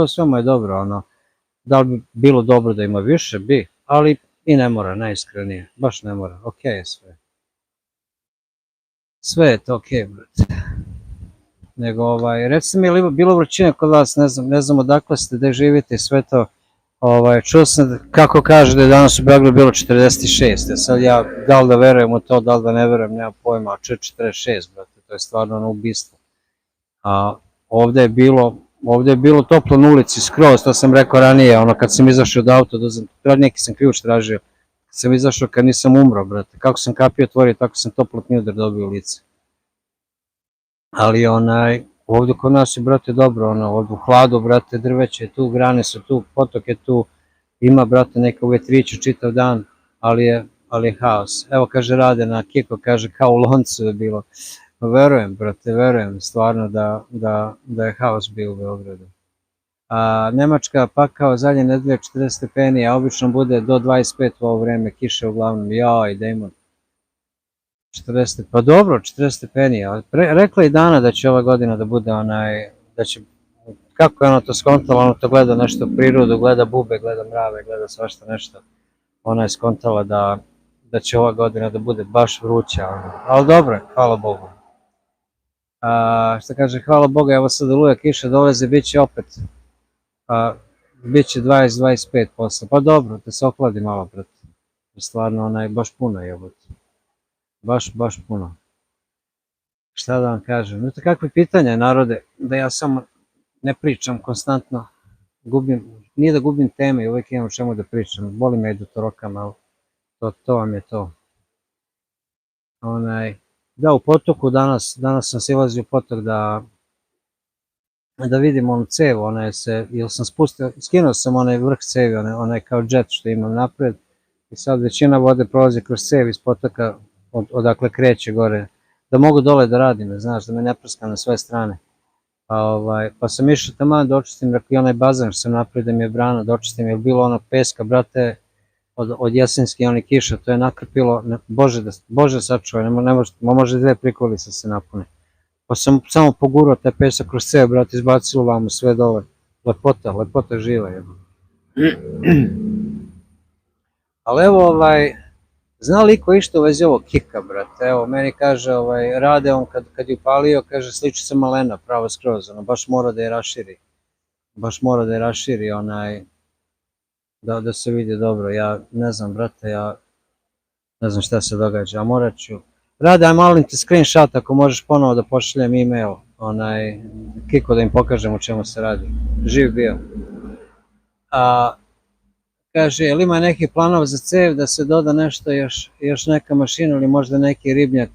u svemu je dobro, da li bi bilo dobro da ima više, bi, ali i ne mora, najiskrenije, baš ne mora, okej je sve. Sve je to okej, brate. Nego, recite mi, je li bilo vrućine kod vas, ne znam odakle ste, gde živite i sve to, čuo sam kako kaže da je danas u Beogradu bilo 46, sad ja da li da verujem u to, da li da ne verujem, nema pojma, a 46, brate, to je stvarno ubistvo. A ovde je bilo toplo na ulici skroz, to sam rekao ranije, kad sam izašao od auta, neki sam ključ tražio, kad sam izašao kad nisam umro, brate, kako sam kapiju otvorio, tako sam toplotni udar dobio u lice. Ali ovdje kod nas je, brate, dobro, ovdje u hladu, brate, drveće je tu, grane su tu, potok je tu, ima, brate, neka vetrića čitav dan, ali je haos. Evo, kaže, rade na Kiko, kaže, kao u Loncu je bilo. Verujem, brate, verujem, stvarno da je haos bio u Beogradu. Nemačka pakao zadnje nedelje 40 stepeni, a obično bude do 25 u ovo vreme, kiše uglavnom, joj, Damon. 40, pa dobro, 40 stepeni, ali rekla je Dana da će ova godina da bude da će, kako je ona to skontala, to gleda nešto prirodu, gleda bube, gleda mrave, gleda svašta nešto, ona je skontala da će ova godina da bude baš vruća, ali dobro, hvala Bogu. Šta kaže, hvala Boga, evo sad oluja kiša dolaze, bit će opet, bit će 20-25%, pa dobro, da se ohladi malo, brate, stvarno baš puno je jebote. Baš puno. Šta da vam kažem? Znate kakve pitanja, narode, da ja samo ne pričam konstantno, nije da gubim teme i uvijek imam o čemu da pričam, boli me i da to rokam, ali to vam je to. Da, u potoku danas sam silazio u potok da vidim onu cevu, jer sam skinuo sam onaj vrh cevi, onaj kao džet što imam napred i sad većina vode prolazi kroz cev iz potoka odakle kreće gore, da mogu dole da radim, znaš, da me ne prska na sve strane. Pa sam išao tamo da očistim, rekao i onaj bazen što sam napravio da mi je brana, da očistim, jer bilo ono peska, brate, od jesenske onih kiša, to je nakrpilo, Bože sačuvaj, može 2 prikolice se napune. Pa sam samo pogurao taj pesak kroz cev, brate, izbacilo vamo sve dole, lepota živa, jebo. Ali evo, zna li ko išta u vezi ovog Kika, brate, evo, meni kaže, Rade, on kad je upalio, kaže, sliči se Malena, pravo skroz, baš mora da je raširi, da se vidi dobro, ja ne znam, brate, ja ne znam šta se događa, a morat ću, Rade, aj molim te screenshot ako možeš ponovo da pošaljem e-mail, Kiko da im pokažem o čemu se radi, živ bio. Kaže, jel ima nekih planova za cev da se doda nešto, još neka mašina ili možda neki ribnjak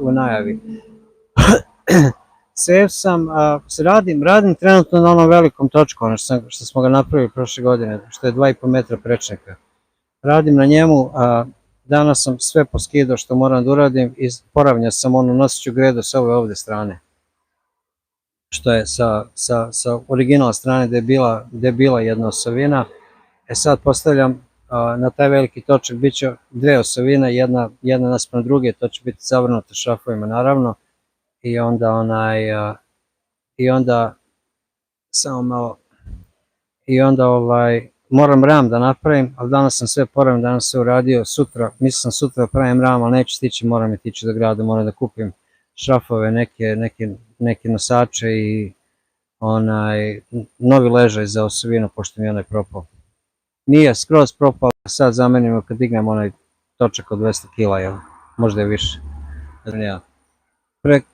u najavi? Cev radim trenutno na onom velikom točku, što smo ga napravili prošle godine, što je 2,5 metra prečnika. Radim na njemu, danas sam sve poskidao što moram da uradim i poravnjao sam onu nosiću gredu sa ove ovde strane. Što je sa originalne strane gde je bila jedna osovina. Sad postavljam na taj veliki točak, bit će 2 osovine, jedna naspram druge, to će biti zavrnuto šrafovima naravno, moram ram da napravim, ali danas sam sve poravim, danas sve uradio, mislio sam sutra da pravim ram, ali neću stići, moram tići do grada, moram da kupim šrafove, neke nosače i novi ležaj za osovinu, pošto mi je onaj propao. Nije skroz propao, sad zamenimo kad dignem onaj točak od 200 kila, možda je više.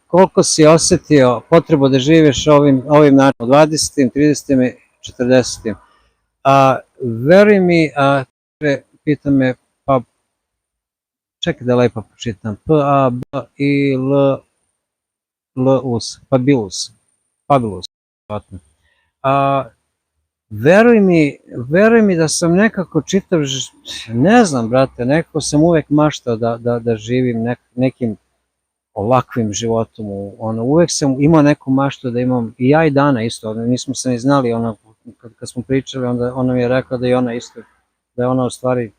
koliko si osetio potrebu da živiš ovim načinom, 20. 30. i 40. Veruj mi, pita me, pa čekaj da lepo pročitam, Pabilus, Pabilus, veruj mi da sam nekako ne znam, brate, nekako sam uvek maštao da živim nekim ovakvim životom, uvek sam imao neku maštu da imam, i ja i Dana isto, nismo se ni znali, kad smo pričali, onda ona mi je rekla da je ona isto, da je ona u stvari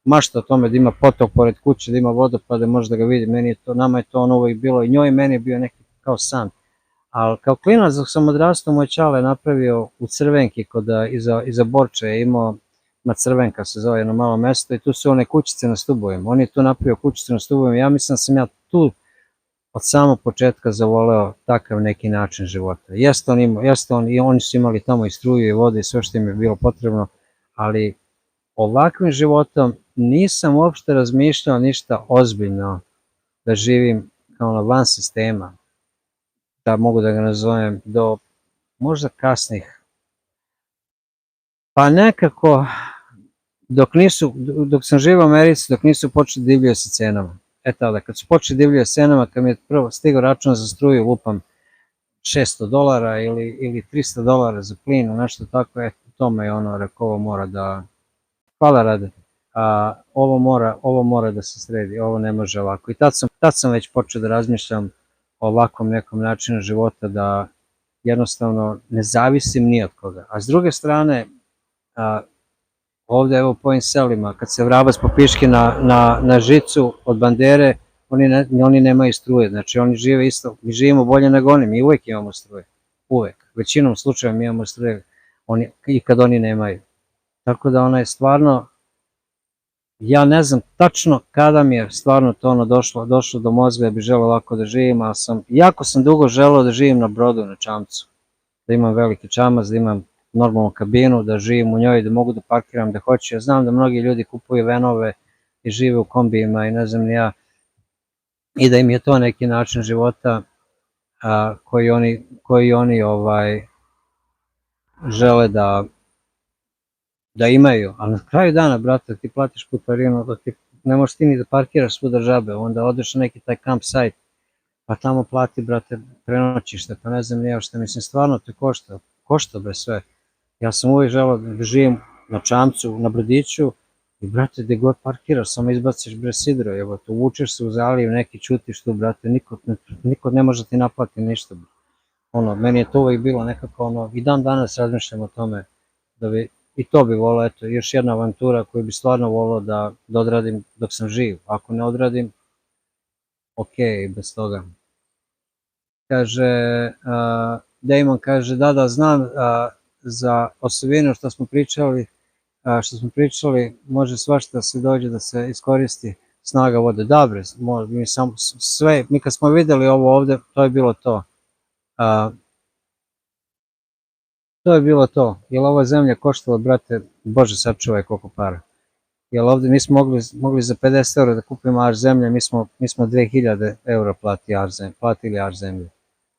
mašta o tome da ima potok pored kuće, da ima vodopad, da može da ga vidi, nama je to uvek bilo, i njoj i meni je bio neki kao san. Ali kao klinac, dok sam odrastao, moj čale je napravio u Crvenki, iza Borče je imao, Crvenka se zove jedno malo mesto, i tu su one kućice na stubovima. On je tu napravio kućice na stubovima, ja mislim da sam ja tu od samog početka zavoleo takav neki način života. Jeste i oni su imali tamo i struju i vodu i sve što im je bilo potrebno, ali ovakvim životom nisam uopšte razmišljao ništa ozbiljno da živim kao van sistema, da mogu da ga nazovem, do možda kasnih. Pa nekako, dok sam živio u Americi, dok nisu počeli divljaju sa cenama. Tada, kad su počeli divljaju sa cenama, kad mi je prvo stigao račun za struju, lupam $600 ili $300 za plin, nešto tako, to me je rekao, ovo mora da, hvala Rade, ovo mora da se sredi, ovo ne može ovako. I tad sam već počeo da razmišljam o ovakvom nekom načinu života, da jednostavno ne zavisim ni od koga. A s druge strane, ovde evo po ovim selima, kad se vrabac popiški na žicu od bandere, oni nemaju struje, znači oni žive isto, mi živimo bolje nego oni, mi uvek imamo struje, uvek, većinom slučajeva mi imamo struje i kad oni nemaju. Tako da je stvarno, ja ne znam tačno kada mi je stvarno to došlo do mozga da bi želeo ovako da živim, ali jako sam dugo želeo da živim na brodu, na čamcu, da imam veliki čamac, da imam normalnu kabinu, da živim u njoj, da mogu da parkiram da hoću. Ja znam da mnogi ljudi kupuju venove i žive u kombijima i ne znam ni ja, i da im je to neki način života koji oni žele da imaju, ali na kraju dana, brate, ti platiš putarinu, ne možeš ti ni da parkiraš svuda džabe, onda odeš na neki taj campsite, pa tamo plati, brate, prenoćište, pa ne znam nija šta, mislim, stvarno te košta bre sve. Ja sam uvijek želeo da živim na čamcu, na brodiću, i brate, gde god parkiraš, samo izbaciš bre sidro, evo, to uvučeš se u zaliv, neki čutiš tu, brate, niko ne može ti naplati ništa. Meni je to uvijek bilo nekako, i dan danas razmišljam o tome, i to bi volao, eto, još jedna avantura koju bi stvarno volao da odradim dok sam živ. Ako ne odradim, ok, bez toga. Kaže, Damon kaže, da, znam za osovinu što smo pričali, može svašta da se dođe da se iskoristi snaga vode. Dobre, mi kad smo videli ovo ovde, to je bilo to. To je bilo to, jer ova zemlja koštala, brate, Bože sačuvaj koliko para. Jer ovde mi smo mogli za 50 € da kupimo ar zemlje, mi smo 2000 € platili ar zemlje.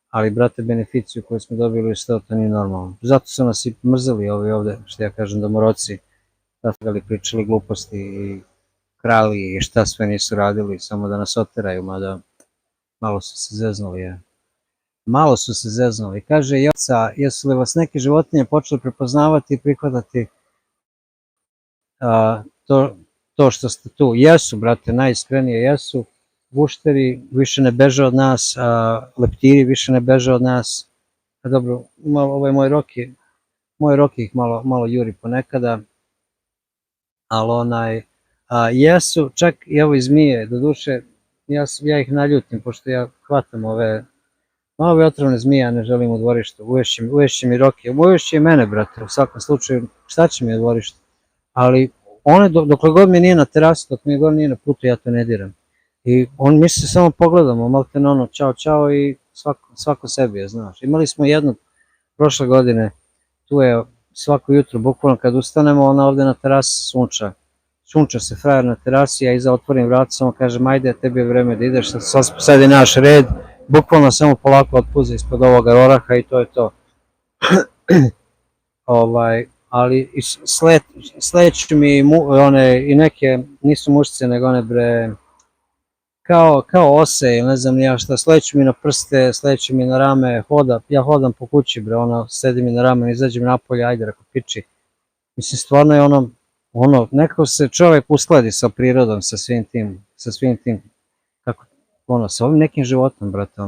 Ali, brate, beneficiju koju smo dobili iz to nije normalno. Zato su nas i mrzeli ovi ovde, što ja kažem, domoroci, pričali gluposti i krali i šta sve nisu radili, samo da nas oteraju, mada malo su se zeznuli, Malo su se zeznuli. Kaže Joca, jesu li vas neke životinje počeli prepoznavati i prihvatati to što ste tu? Jesu, brate, najiskrenije jesu. Gušteri više ne beže od nas, leptiri više ne beže od nas. Dobro, ovaj moj Roki ih malo juri ponekada, ali jesu, čak i evo i zmije, doduše, ja ih naljutim, pošto ja hvatam ove otrovne zmije, ja ne želim u dvorištu, uvešće mi Roki, uvešće i mene, brate, u svakom slučaju, šta će mi u dvorištu, ali one, dokle god mi nije na terasu, dok mi god nije na putu, ja to ne diram. I mi se samo pogledamo, malte na čao i svako sebi, znaš. Imali smo jednu prošle godine, tu je svako jutro, bukvalno kad ustanemo, ona ovde na terasi sunča se frajer na terasi, ja iza otvorim vrata, samo kažem, ajde, tebi je vreme da ideš, sad je naš red, bukvalno samo polako otpuza ispod ovoga oraha i to je to. Ali sledeći mi one i neke, nisu mušce nego one bre, kao ose ili ne znam ni ja šta, sledeći mi na prste, sledeći mi na rame, ja hodam po kući bre, sedi mi na rame, izađem napolje, ajde rako piči. Mislim, stvarno je nekako se čovek uskladi sa prirodom, sa svim tim, kako, sa ovim nekim životom, brate,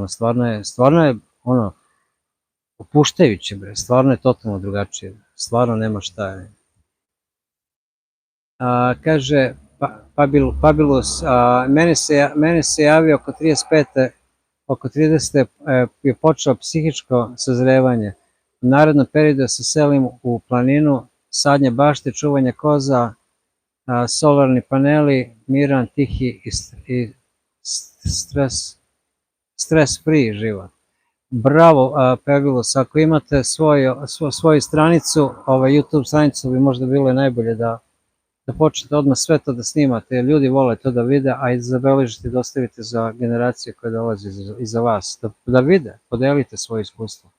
stvarno je, opuštajuće, bre, stvarno je totalno drugačije, stvarno nema šta je. Kaže, Pabilus, meni se javio oko 35. Oko 30. je počelo psihičko sazrevanje. U narednom periodu se selim u planinu, sadnje bašte, čuvanje koza, solarni paneli, miran, tihi i stres free život. Bravo, Pabilus, ako imate svoju stranicu, YouTube stranicu bi možda bilo najbolje da počnete odmah sve to da snimate, jer ljudi vole to da vide, a i zabeležite i dostavite za generacije koje dolaze iza vas, da vide, podelite svoje iskustvo.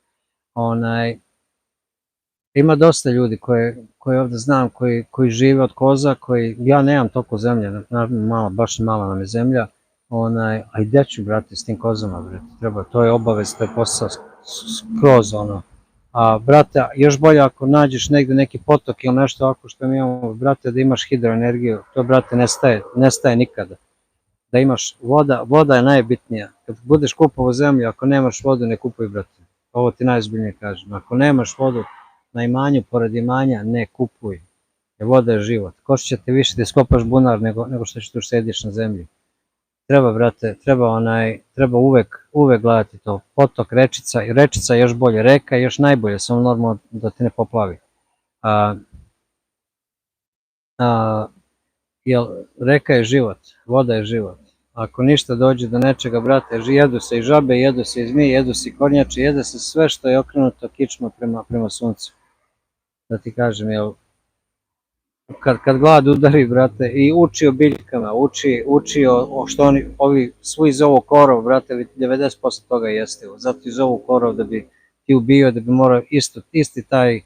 Ima dosta ljudi koje ovde znam, koji žive od koza, ja nemam toliko zemlje, baš mala nam je zemlja, a i gde ću, brate, s tim kozama, brate, treba, to je obavez, to je posao skroz, brate, još bolje ako nađeš negde neki potok ili nešto ovako što mi imamo, brate, da imaš hidroenergiju, to, brate, nestaje nikada. Da imaš voda je najbitnija. Kad budeš kupovao zemlju, ako nemaš vodu, ne kupuj, brate. Ovo ti najzbiljnije kažem. Ako nemaš vodu na imanju, pored imanja, ne kupuj. Jer voda je život. Košće će te više da iskopaš bunar nego što ćeš tu sediš na zemlji. Treba, brate, treba uvek gledati to. Potok, rečica još bolje, reka još najbolje, samo normalno da te ne poplavi. Jer reka je život, voda je život. Ako ništa dođe do nečega, brate, jedu se i žabe, jedu se i zmije, jedu se i kornjače, jede se sve što je okrenuto kičma prema suncu. Da ti kažem, jel, kad glad udari, brate, i uči o biljkama, uči o što ovi svi zovu korov, brate, 90% toga jeste, zato i zovu korov da bi ti ubio, da bi morao isti taj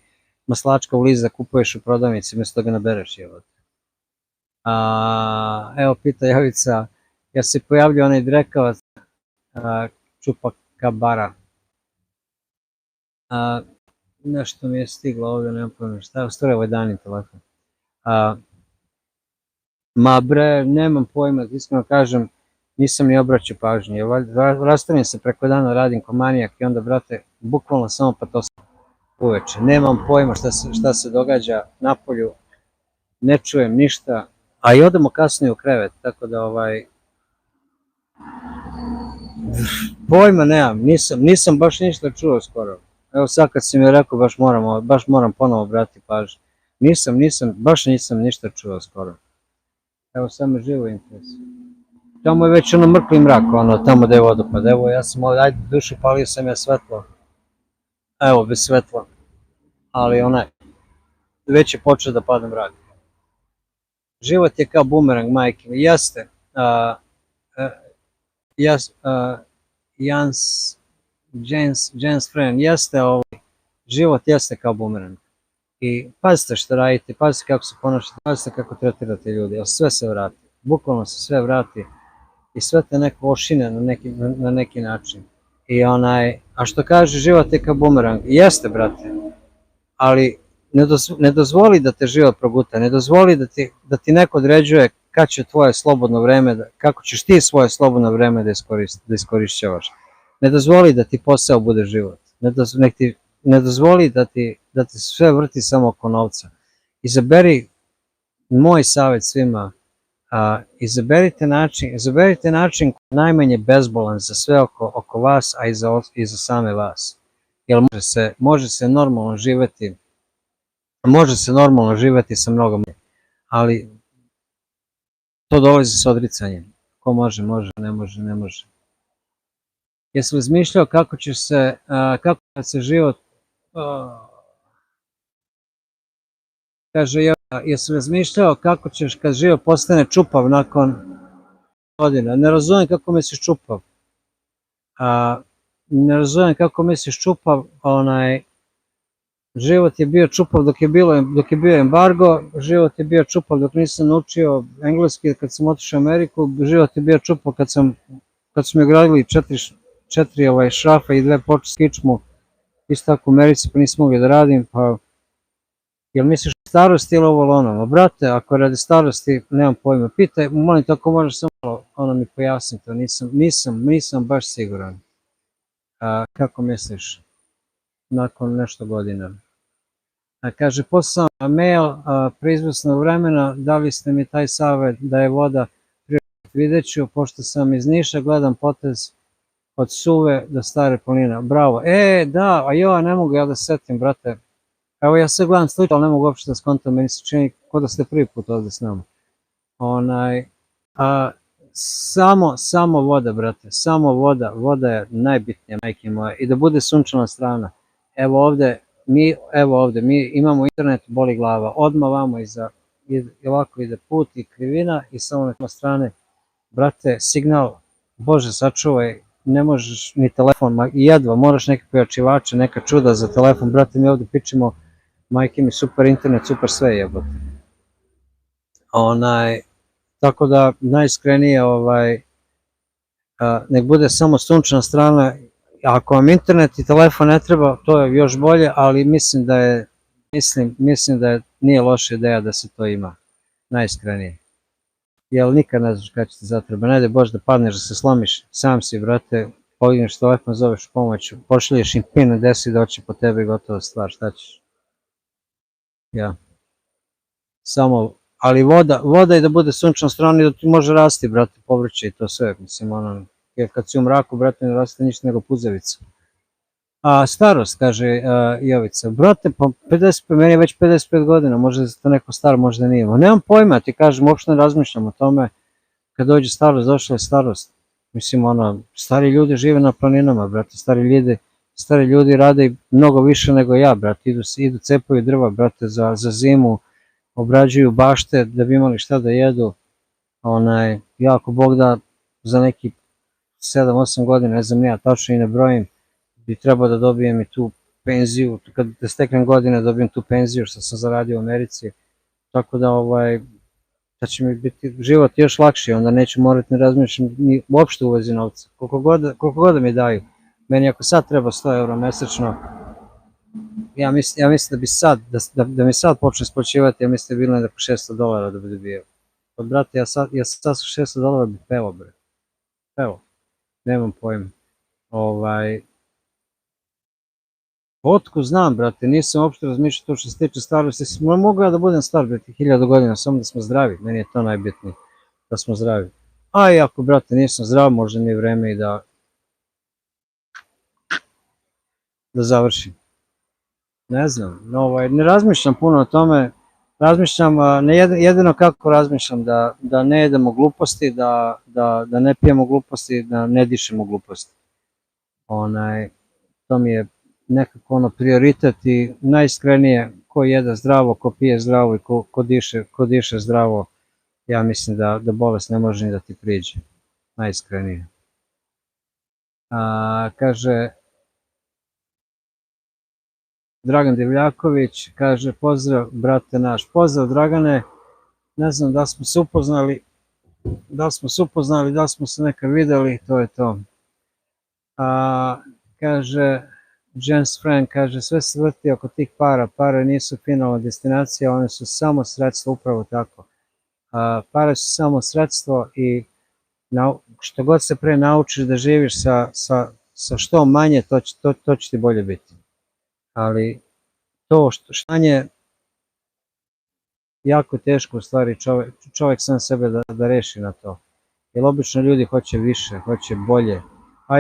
maslačkov list da kupuješ u prodavnici, mjesto da ga nabereš, jel. Evo, pita Javica, ja se pojavlja onaj drekavac Chupacabra. Nešto mi je stiglo ovdje, nemam pojma šta, u stvari ovo je Danin telefon. Ma bre, nemam pojma, iskreno kažem, nisam ni obraćao pažnje. Rastavim se preko dana, radim ko manijak i onda, brate, bukvalno samo patosim uveče. Nemam pojma šta se događa napolju, ne čujem ništa, a i odemo kasnije u krevet, tako da pojma nemam, nisam baš ništa čuo skoro. Evo sad kad si mi rekao, baš moram ponovo brati pažnju. Baš nisam ništa čuo skoro. Evo sad me živo interesuje. Tamo je već mrkli mrak, tamo gde je vodopad. Evo ja sam ovdje, ajde dušu, palio sam ja svetlo. Evo, bez svetla. Ali već je počeo da pada mrak. Život je kao bumerang, majke mi. Jeste. James Friend, jeste život jeste kao bumerang. I pazite što radite, pazite kako se ponašate, pazite kako tretirate ljudi, jer sve se vrati. Bukvalno se sve vrati i sve te neko ošine na neki način. A što kaže život je kao bumerang, jeste, brate, ali ne dozvoli da te život proguta, ne dozvoli da ti neko određuje kad će tvoje slobodno vreme, kako ćeš ti svoje slobodno vreme da iskorišćavaš. Ne dozvoli da ti posao bude život, ne dozvoli da ti sve vrti samo oko novca. Izaberi, moj savjet svima, izaberite način koji je najmanje bezbolan za sve oko vas, a i za same vas. Jer može se normalno živeti sa mnogo manje, ali to dolazi sa odricanjem. Ko može, može, ne može, ne može. Jesi li razmišljao kako se život, kaže, jesi li razmišljao kako ćeš kad život postane čupav nakon godina? Ne razumijem kako misliš čupav. A, ne razumem kako misliš čupav, život je bio čupav dok je bio embargo, život je bio čupav dok nisam naučio engleski kad sam otišao u Ameriku, život je bio čupav kad smo gradili četiri šrafa i dve ploče s kičmu, isto tako u Americi pa nisam mogli da radim, pa jel misliš starosti ili ovo ili ono? Ma brate, ako radi starosti, nemam pojma, pitaj, molim te ako možeš samo mi pojasni to, nisam baš siguran. Kako misliš, nakon nešto godina? Kaže, poslao sam mail pre izvesnog vremena, dali ste mi taj savet da je voda prioritet, vidjet ću, pošto sam iz Niša, gledam potez od Suve do Stare planine. Bravo. Da, ne mogu ja da se setim, brate. Evo ja sve gledam slično, ali ne mogu uopšte da skontam, meni se čini kao da ste prvi put ovde s nama. Samo voda, brate, samo voda je najbitnija, majke moje, i da bude sunčana strana. Evo ovde, mi imamo internet, boli glava, odmah vamo ovako ide put i krivina i samo na strane, brate, signal, Bože sačuvaj, ne možeš ni telefon, jedva, moraš neke pojačivače, neka čuda za telefon, brate, mi ovde pičemo, majke mi, super internet, super sve jebote. Tako da, najiskrenije, nek bude samo sunčana strana, ako vam internet i telefon ne treba, to je još bolje, ali mislim da nije loša ideja da se to ima, najiskrenije. Jer nikad ne znaš kada će ti zatreba, ne daj Bože da padneš, da se slomiš, sam si, brate, podigneš telefon, zoveš pomoć, pošalješ im pin, desi doći po tebe i gotova stvar, šta ćeš? Ja. Samo, ali voda je da bude sunčana strana i da ti može rasti, brate, povrće i to sve, mislim, jer kad si u mraku, brate, ne raste ništa nego puzavica. Starost, kaže Jovica, brate, pa meni je već 55 godina, možda je to neko star, možda nije. Nemam pojma, ti kažem, uopšte ne razmišljam o tome, kad dođe starost, došla je starost. Mislim, stari ljudi žive na planinama, brate, stari ljudi rade mnogo više nego ja, brate, idu cepaju drva, brate, za zimu, obrađuju bašte da bi imali šta da jedu. Ja ako Bog da za neki 7-8 godina, ne znam ja, tačno i ne brojim, bi trebao da dobijem i tu penziju, kad steknem godine dobijem tu penziju što sam zaradio u Americi, tako da će mi biti život još lakši, onda neću morati ne razmišljam ni uopšte uvozi novca, koliko god da mi daju. Meni ako sad treba 100 € mesečno, ja mislim da mi sad počne isplaćivati, ja mislim da je bilo nekako $600 da bi dobio. Pa brate, ja sad sa $600 bi pevao, bre. Pevao. Nemam pojma. Otko znam, brate, nisam uopšte razmišljao to što se tiče starosti. Mogu ja da budem star, brate, 1000 godina, samo da smo zdravi. Meni je to najbitnije, da smo zdravi. I ako, brate, nisam zdrav, možda mi je vreme i da završim. Ne znam, ne razmišljam puno o tome, razmišljam, jedino kako razmišljam, da ne jedemo gluposti, da ne pijemo gluposti, da ne dišemo gluposti. To mi je nekako prioritet i najiskrenije, ko jede zdravo, ko pije zdravo i ko diše zdravo, ja mislim da bolest ne može ni da ti priđe, najiskrenije. Kaže Dragan Divljaković, kaže pozdrav brate naš, pozdrav Dragane, ne znam da smo se upoznali, da smo se nekad videli, to je to. Kaže James Frank, kaže sve se vrti oko tih pare nisu finalna destinacija, one su samo sredstvo, upravo tako. Pare su samo sredstvo i što god se pre naučiš da živiš sa što manje, to će ti bolje biti. Ali to što manje, jako teško u stvari čovjek sam sebe da reši na to. Jer obično ljudi hoće više, hoće bolje.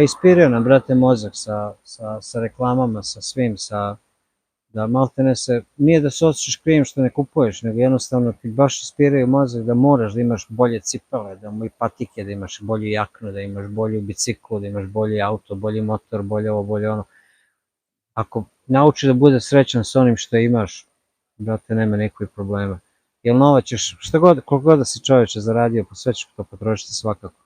Ispiraju nam, brate, mozak sa reklamama, sa svim, da maltene se, nije da se osjećaš krivim što ne kupuješ, nego jednostavno ti baš ispiraju mozak da moraš da imaš bolje cipele, da imaš patike, da imaš bolju jaknu, da imaš bolju biciklu, da imaš bolji auto, bolji motor, bolje ovo, bolje ono. Ako nauči da bude srećan s onim što imaš, brate, nema nekoj problema. Jer novac ćeš, koliko god da si čoveče zaradio, pa sve ćeš to potrošiti svakako.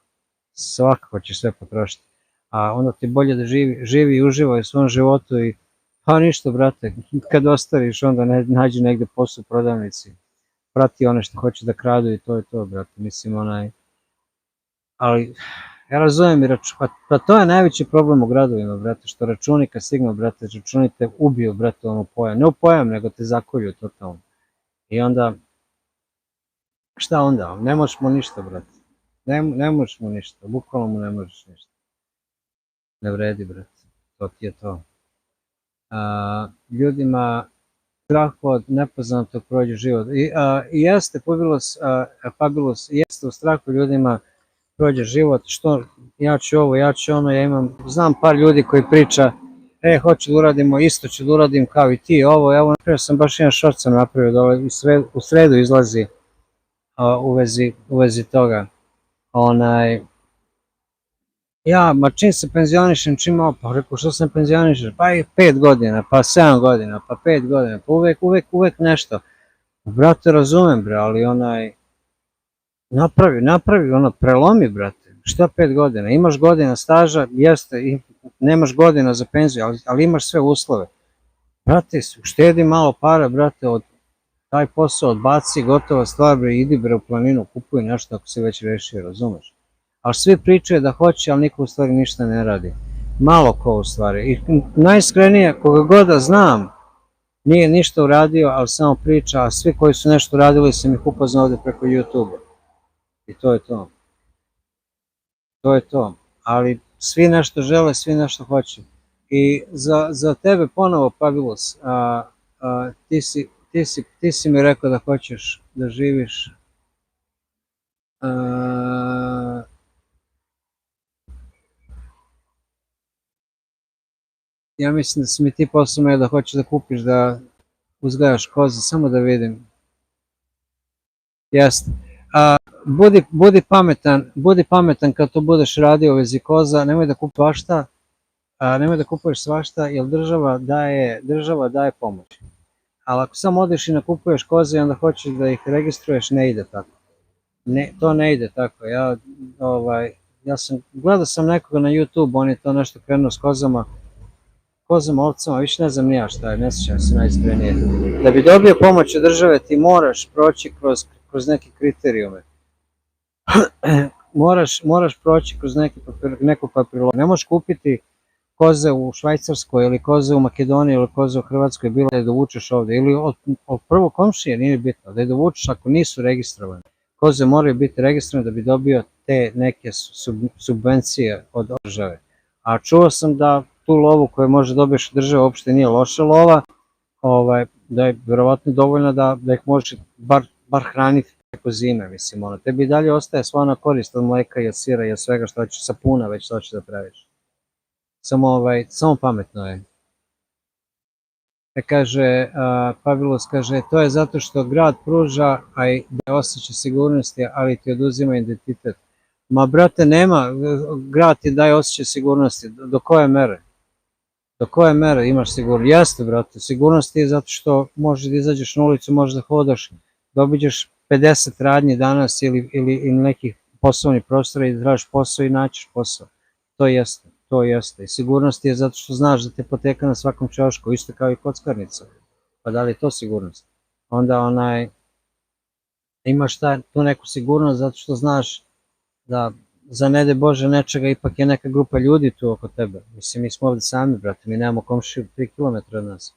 Svakako ćeš sve potrošiti. a onda ti bolje da živi i uživa u svom životu i pa ništa, brate, kad ostariš onda nađi negde posao u prodavnici, prati one što hoće da kradu i to je to, brate, mislim, ali ja razumem, pa to je najveći problem u gradovima, brate, što računi kad stignu, brate, računi te ubiju, brate, u pojam, ne u pojam, nego te zakolju totalno, i onda, šta onda, ne možeš mu ništa, brate, ne možeš mu ništa, bukvalno mu ne možeš ništa, ne vredi, brate, to ti je to. Ljudima strah od nepoznatog prođe život. I jeste, Fabulous, jeste u strahu ljudima prođe život, što ja ću ovo, ja ću ono, znam par ljudi koji priča, hoću da uradimo, isto ću da uradim kao i ti, ovo, evo, napravio sam baš jedan short sam napravio, da u sredu izlazi u vezi toga. Ma čim se penzionišem, pa rekao što se penzionišeš, pa i 5 godina, pa 7 godina, pa 5 godina, pa uvek nešto. Brate, razumem, bre, ali napravi, prelomi, brate, šta 5 godina, imaš godina staža, jeste, nemaš godina za penziju, ali imaš sve uslove. Brate, uštedi malo para, brate, taj posao odbaci, gotova stvar, bre, idi, bre, u planinu, kupuj nešto ako se već rešio, razumeš? Ali svi pričaju da hoće, ali niko u stvari ništa ne radi. Malo ko u stvari. I najiskrenije, koga god da znam, nije ništa uradio, ali samo priča, a svi koji su nešto uradili sam ih upoznao ovde preko YouTube-a. I to je to. To je to. Ali svi nešto žele, svi nešto hoće. I za tebe ponovo, Fabulous, ti si mi rekao da hoćeš da živiš ja mislim da si mi ti poslao da hoćeš da kupiš da uzgajaš koze, samo da vidim. Jeste. Budi pametan kad to budeš radio u vezi koza, nemoj da kupuješ svašta, jer država daje pomoć. Ali ako samo odeš i nakupuješ koze i onda hoćeš da ih registruješ, ne ide tako. To ne ide tako. Gledao sam nekoga na YouTube, on je to nešto krenuo s kozama, ovcama, više ne znam nija šta je, ne sjećam se najiskrenije. Da bi dobio pomoć od države ti moraš proći kroz neke kriterijume. Moraš proći kroz neku papirologiju. Ne možeš kupiti koze u Švajcarskoj ili koze u Makedoniji ili koze u Hrvatskoj, bilo da je dovučeš ovde, ili od prvog komšije, nije bitno, da je dovučeš ako nisu registrovane. Koze moraju biti registrovane da bi dobio te neke subvencije od države. A čuo sam da tu lovu koju može dobiješ od države uopšte nije loša lova, da je verovatno dovoljno da ih možeš bar hraniti preko zime, mislim, tebi dalje ostaje sva ona korist od mleka i od sira i od svega što hoćeš, sapuna već što hoćeš da praviš. Samo pametno je. Fabulous kaže, to je zato što grad pruža, a i da osjeća sigurnosti, ali ti oduzima identitet. Ma, brate, nema, grad ti daje osjećaj sigurnosti, do koje mere? Do koje mere imaš sigurnost? Jeste, brate, sigurnost je zato što možeš da izađeš na ulicu, možeš da hodaš, da obiđeš 50 radnji danas ili nekih poslovnih prostora i da tražiš posao i naćiš posao. To jeste. I sigurnost je zato što znaš da te poteka na svakom ćošku, isto kao i kockarnica. Pa da li je to sigurnost? Onda imaš tu neku sigurnost zato što znaš da za ne daj Bože nečega ipak je neka grupa ljudi tu oko tebe. Mislim, mi smo ovde sami, brate, mi nemamo komšiju 3 km od nas.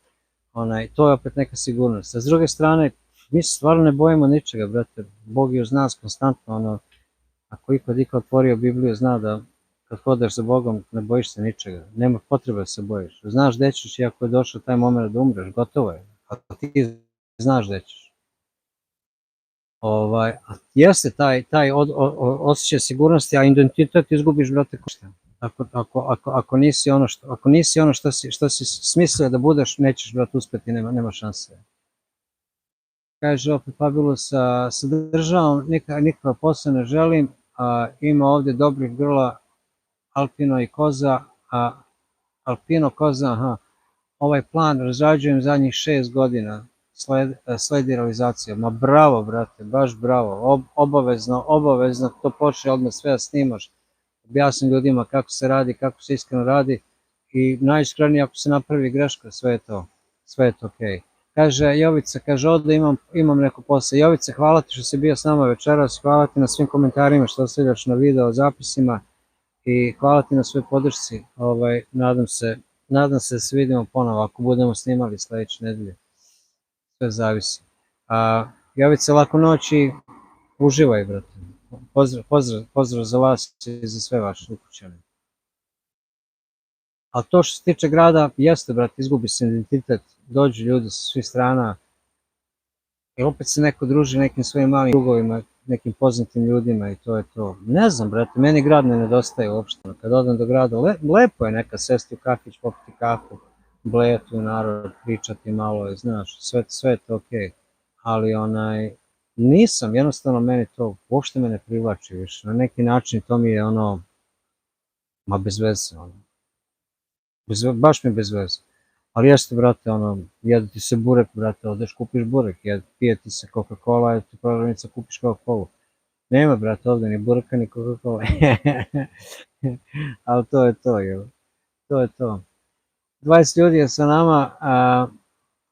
To je opet neka sigurnost. A s druge strane, mi se stvarno ne bojimo ničega, brate. Bog je uz nas konstantno, ako ikad otvorio Bibliju, zna da kad hodaš za Bogom ne bojiš se ničega. Nema potrebe da se bojiš. Znaš gde ćeš i ako je došao taj moment da umreš, gotovo je. A ti znaš gde ćeš. Jeste taj osjećaj sigurnosti, a identitet izgubiš, brate, košta. Ako nisi ono što si smislio da budeš, nećeš, brate, uspeti, nema šanse. Kaže opet Fabulous, sa državom nikakva posla ne želim, ima ovde dobrih grla, Alpino i koza, Alpino koza, ovaj plan razrađujem zadnjih 6 godina, sledi realizacija. Ma bravo, brate, baš bravo, obavezno to počne odmah sve da snimaš, objasnim ljudima kako se radi, kako se iskreno radi i najiskrenije ako se napravi greška, sve je to okej. Kaže Jovica, kaže ovde imam neko posle. Jovica, hvala ti što si bio s nama večeras, hvala ti na svim komentarima što ostavljaš na video zapisima i hvala ti na svoj podršci. Nadam se da se vidimo ponovo ako budemo snimali sledeće nedelje. Sve zavisi. Jovica, laku noć i uživaj, brate. Pozdrav za vas i za sve vaše ukućane. A to što se tiče grada, jeste, brate, izgubi se identitet, dođu ljudi sa svih strana i opet se neko druži nekim svojim malim krugovima, nekim poznatim ljudima i to je to. Ne znam, brate, meni grad ne nedostaje uopšte. Kad odem do grada, lepo je neka sesti u kafić, popiti kafu, blejati u narod, pričati malo, znaš, sve je to okej. Ali nisam, jednostavno meni to uopšte me ne privlači više. Na neki način to mi je bez veze, baš mi je bez veze. Ali jeste, brate, jede ti se burek, brate, odeš kupiš burek, pije ti se Coca-Cola, jede ti prodavnica, kupiš Coca-Cola. Nema, brate, ovde ni bureka, ni Coca-Cola. Ali to je to, jel? To je to. 20 ljudi je sa nama,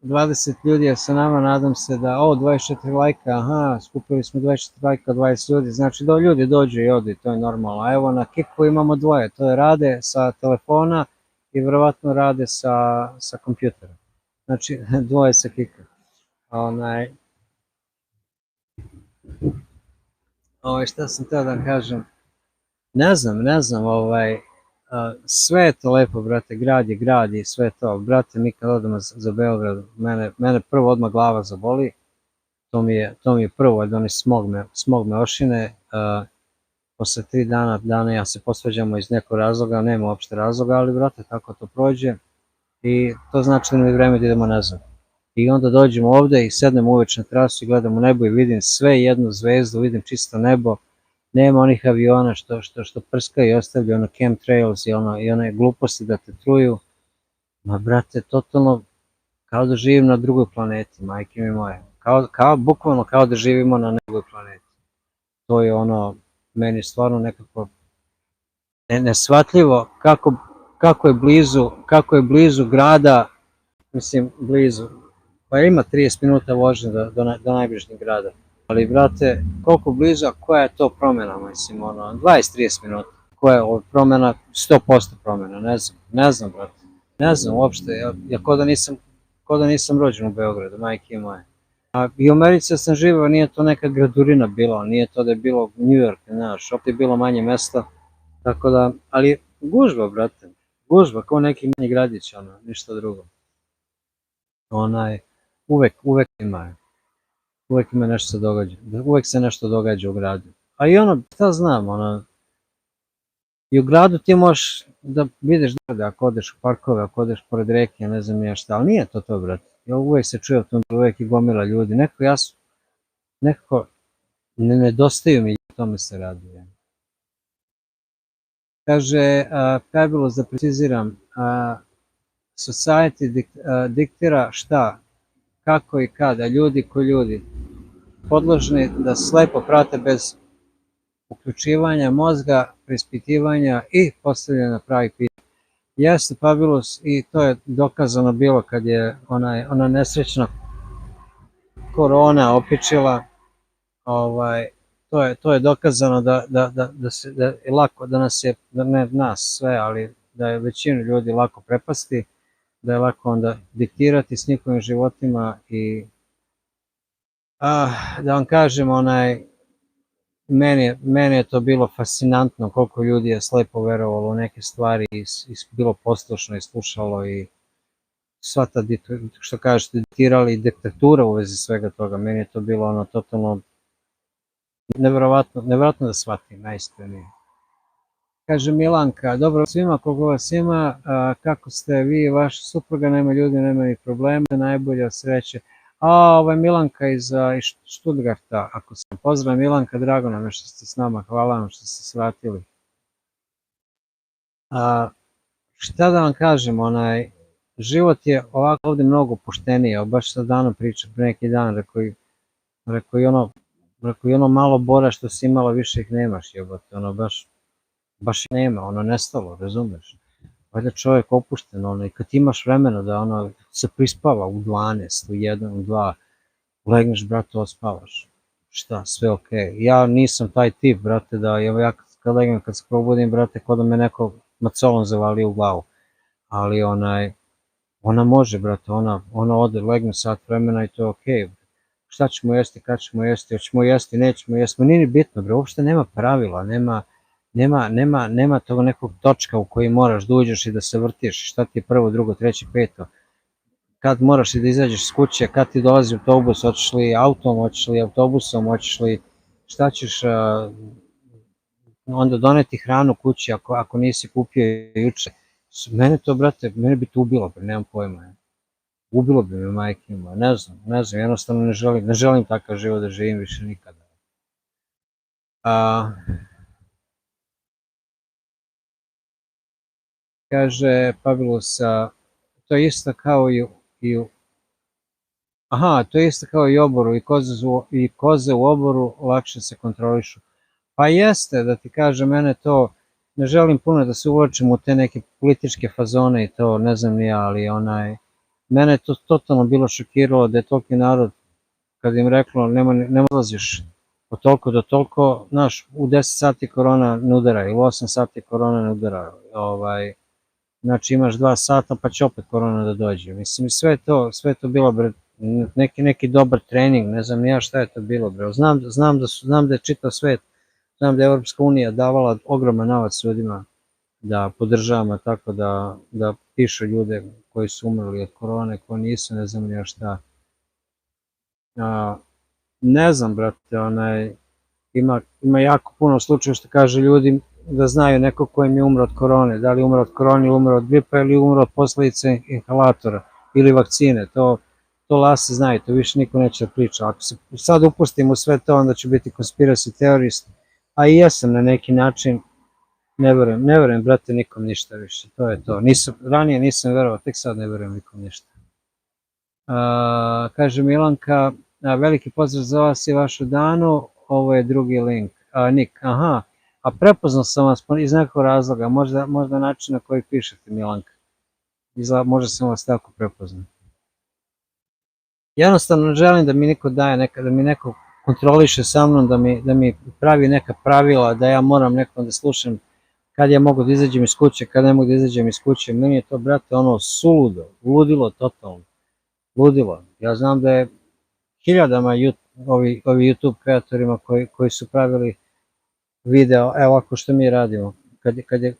20 ljudi je sa nama, nadam se da, 24 lajka, aha, skupili smo 24 lajka, 20 ljudi, znači da ljudi dođu i odi, to je normalno. A evo na Kiku imamo dvoje, to je Rade sa telefona i verovatno Rade sa kompjutera. Znači, dvoje sa Kika. Šta sam teo da kažem? Ne znam, sve je to lepo, brate, grad je grad i sve to. Brate, mi kad odemo za Beograd, mene prvo odmah glava zaboli, to mi je prvo, od oni smog me ošine, posle 3 dana ja se posvađamo iz nekog razloga, nema uopšte razloga, ali brate, tako to prođe i to znači da nam je vreme da idemo nazad. I onda dođemo ovde i sednemo uveč na terasu i gledamo nebo i vidim sve jednu zvezdu, vidim čisto nebo, nema onih aviona što prskaju i ostavljaju chemtrails i one gluposti da te truju. Ma brate, totalno kao da živim na drugoj planeti, majke mi moje. Bukvalno kao da živimo na nekoj planeti. To je meni stvarno nekako neshvatljivo kako je blizu grada, mislim blizu, pa ima 30 minuta vožnje do najbližnjeg grada. Ali, brate, koliko blizu, a koja je to promjena, mislim, 20-30 minuta. Koja je promjena, 100% promjena, ne znam, brate. Ne znam uopšte, ja ko da nisam rođen u Beogradu, majke moje. I u Americi sam živeo, nije to neka gradurina bila, nije to da je bilo New York, znaš, opet je bilo manje mesta, tako da, ali gužva, brate, gužva, kao neki manji gradić, ništa drugo. Uvek ima. Uvek nešto se događa, uvek se nešto događa u gradu. A i šta znam, i u gradu ti možeš da vidiš drugde, ako odeš u parkove, ako odeš pored reke, ne znam ja šta, ali nije to, brate. Uvek se čuje automobil, uvek je gomila ljudi, nekako ne nedostaju mi, o tome se radi. Kaže, Fabulous, da preciziram, society diktira šta, kako i kada, ljudi ko ljudi, podložni da slepo prate bez uključivanja mozga, preispitivanja i postavljanja pravih pitanja. Jeste, Fabulous, i to je dokazano bilo kad je ona nesrećna korona opičila, to je dokazano da je lako, da nas je, ne nas sve, ali da je većinu ljudi lako prepasti, da je lako onda diktirati s njihovim životima i da vam kažem, meni je to bilo fascinantno koliko ljudi je slepo verovalo u neke stvari i bilo poslušno i slušalo i sva ta, što kažete, diktirali diktatura u vezi svega toga, meni je to bilo totalno neverovatno da shvatim, najiskrenije. Kaže Milanka, dobro svima, koliko vas ima, kako ste vi i vaša supruga, nema ljudi, nema ni problema, najbolje od sreće. Ovo je Milanka iz Stuttgarta, ako sam pozdrav Milanka, drago nam je što ste s nama, hvala vam što ste svratili. Šta da vam kažem, život je ovako ovde mnogo pošteniji, baš sa danom pričam, pre neki dan, rekao i ono malo bora što si imala, više ih nemaš, jebote, baš baš nema, ono nestalo, razumeš? Valjda čovjek opušten, ono, i kad imaš vremena da ono se prispava u 12, u 1, u 2, legneš, brate, ospavaš. Šta, sve okej. Ja nisam taj tip, brate, da ja kad legnem, kad se probudim, brate, kao da me neko macolom zavalio u glavu. Ali ona može, brate, ona ode, legne sat vremena i to je okej. Šta ćemo jesti, kad ćemo jesti, hoćemo jesti, nećemo jesti, ma nije ni bitno, bre, uopšte nema pravila, nema tog nekog točka u koji moraš da uđeš i da se vrtiš, šta ti je prvo, drugo, treće, peto, kad moraš i da izađeš s kuće, kad ti dolazi autobus, hoćeš li autom, hoćeš li autobusom, hoćeš li, šta ćeš onda doneti hranu kući ako nisi kupio juče. Mene to, brate, mene bi to ubilo, bre, nemam pojma. Ubilo bi me, majke moje, ne znam, jednostavno ne želim takav život da živim više nikada. Kaže Pavilusa, to je isto kao to je isto kao i oboru, i koze u oboru lakše se kontrolišu. Pa jeste, da ti kažem, mene to, ne želim puno da se uvlačim u te neke političke fazone i to, ne znam ni ja, ali mene je to totalno bilo šokiralo da je toliki narod, kad im reklo ne ulaziš od toliko do toliko, znaš, u 10 sati korona ne udara ili 8 sati korona ne udara, znači imaš 2 sata pa će opet korona da dođe. Mislim, sve je to bilo, bre, neki dobar trening, ne znam ni ja šta je to bilo, bre. Znam da je čitav svet, znam da je Evropska unija davala ogroman novac ljudima da podržavamo tako da pišu ljude koji su umrli od korone, koji nisu, ne znam ni ja šta. Ne znam, brate, ima jako puno slučaja što kaže ljudi da znaju neko ko im je umro od korone, da li umro od korone ili umro od gripa ili umro od posledice inhalatora ili vakcine, to Lase znaju, to više niko neće da priča. Ako se sad upustim u sve to, onda ću biti conspiracy theorist, a i jesam na neki način, ne verujem, brate, nikom ništa više, to je to. Ranije nisam verovao, tek sad ne verujem nikom ništa. Kaže Milanka, veliki pozdrav za vas i vašu Danu, ovo je drugi link. Nik, aha, a prepoznao sam vas iz nekog razloga, možda način na koji pišete, Milanka. Možda sam vas tako prepoznao. Jednostavno želim da mi neko daje, da mi neko kontroliše sa mnom, da mi pravi neka pravila, da ja moram nekom da slušam kad ja mogu da izađem iz kuće, kad ne mogu da izađem iz kuće. Meni je to, brate, ono suludo, ludilo totalno. Ludilo. Ja znam da je hiljadama ovi YouTube kreatorima koji su pravili video, evo ovako što mi radimo,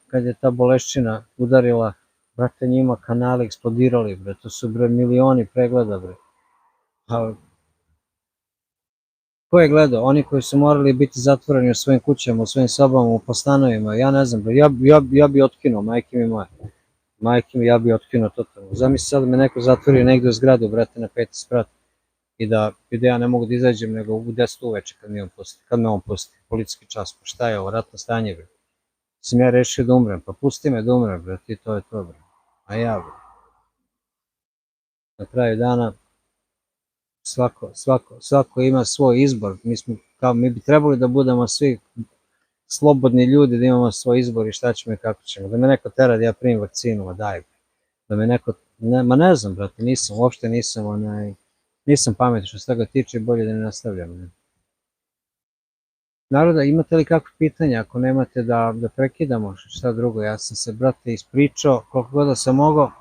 kad je ta bolešćina udarila, brate, njima kanali eksplodirali, bre, to su, bre, milioni pregleda, bre. Ko je gledao? Oni koji su morali biti zatvoreni u svojim kućama, u svojim sobama, po stanovima, ja ne znam, bre, ja bi otkinuo, majke mi moje. Majke mi, ja bi otkinuo totalno. Zamisli sad da me neko zatvori negde u zgradu, brate, na 5. sprat i da ja ne mogu da izađem nego u 10 uveče kad me on pusti, policijski čas, pa šta je ovo, ratno stanje, bre. Sam ja rešio da umrem, pa pusti me da umrem, brate, i to je to, bre. A ja, bre. Na kraju dana svako ima svoj izbor, mi bi trebali da budemo svi slobodni ljudi, da imamo svoj izbor i šta ćemo i kako ćemo. Da me neko tera da ja primim vakcinu, a daj. Da me neko, ma ne znam, brate, uopšte nisam pametan što se toga tiče, bolje da ne nastavljam. Naroda, imate li kakve pitanja? Ako nemate da prekidamo, šta drugo, ja sam se, brate, ispričao koliko god da sam mogao,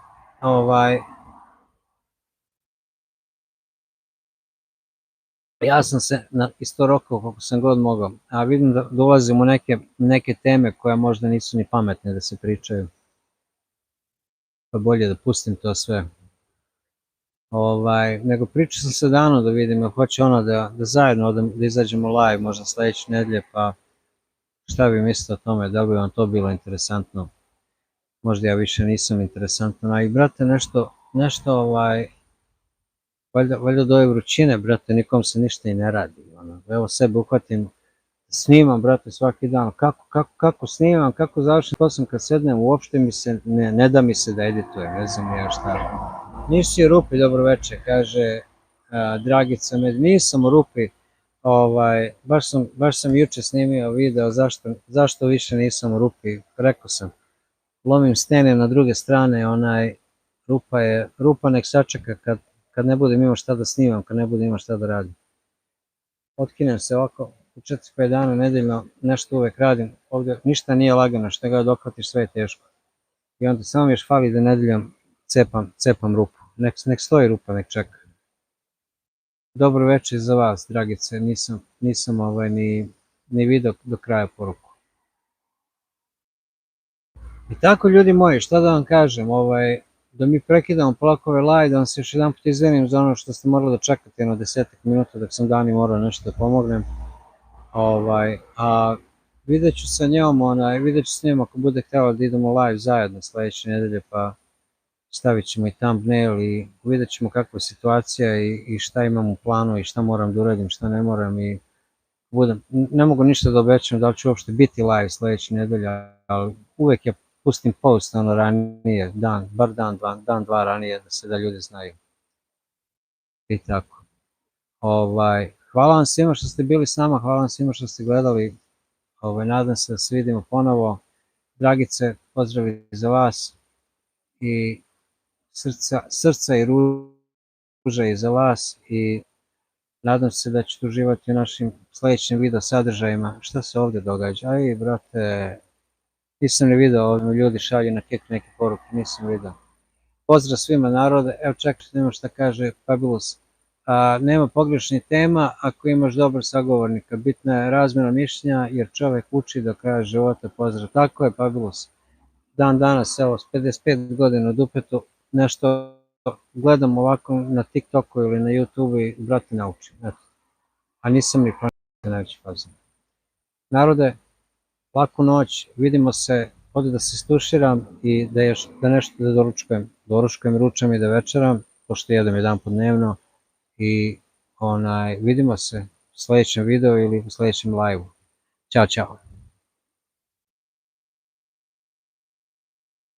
ja sam se isto rokao koliko sam god mogao, a vidim da dolazim u neke teme koje možda nisu ni pametne da se pričaju, pa bolje da pustim to sve. Nego pričao sam se Danu da vidim, hoće ona da zajedno da izađemo live možda sledeće nedelje, pa šta bi mislio o tome, da bi vam to bilo interesantno, možda ja više nisam interesantan, a i brate nešto valjda do ove vrućine, brate, nikom se ništa i ne radi, evo sebe uhvatim, snimam, brate, svaki dan, kako snimam, kako završim posao kad sednem, uopšte ne da mi se da editujem, ne znam ja šta. Nisi u rupi, dobro veče, kaže Dragica, nisam u rupi, Baš sam juče snimio video zašto više nisam u rupi. Rekao sam, lomim stene na druge strane, rupa nek sačeka kad ne budem imao šta da snimam, kad ne budem imao šta da radim. Otkinem se ovako, u 4-5 dana nedeljno nešto uvek radim, ovdje ništa nije lagano, što ga dohvatiš sve je teško. I onda samo mi još fali da nedeljom cepam rupu, nek stoji rupa, nek čeka. Dobro večer za vas, dragice, nisam ni video do kraja poruku. I tako, ljudi moji, šta da vam kažem, da mi prekidamo polako ovaj live, da vam se još jedan put izvinim za ono što ste morali da čekate na 10 minuta dok sam Dani morao nešto da pomognem. A vidjet ću sa njom ako bude htjela da idemo live zajedno sledeće nedelje, pa stavit ćemo i thumbnail i vidjet ćemo kakva je situacija i šta imam u planu i šta moram da uradim, šta ne moram i ne mogu ništa da obećam da li ću uopšte biti live sledeće nedelje, ali uvek ja pustim post ranije, bar dan, dva ranije da ljudi znaju. I tako. Hvala vam svima što ste bili s nama, hvala vam svima što ste gledali, nadam se da se vidimo ponovo. Dragice, pozdravi za vas i srca i ruža i za vas i nadam se da ćete uživati u našim sledećim video sadržajima. Šta se ovdje događa? Aj, brate, nisam ni video, ovdje mi ljudi šalju na Kik neke poruke, nisam video. Pozdrav svima narode, evo čekajte, nema šta kaže Fabulous. Nema pogrešnih tema ako imaš dobar sagovornika, bitna je razmjena mišljenja jer čovek uči do kraja života, pozdrav. Tako je, Fabulous. Dan danas, evo, s 55 godina u dupetu, nešto gledam ovako na TikToku ili na YouTubeu i brate naučim, eto. A nisam ni planirao najveći fazon. Narode, laku noć, vidimo se, ovdje da se stuširam i da nešto da doručkujem, ručam i da večeram, pošto jedem jedan put dnevno i vidimo se u sledećem videu ili u sledećem live-u. Ćao, čao.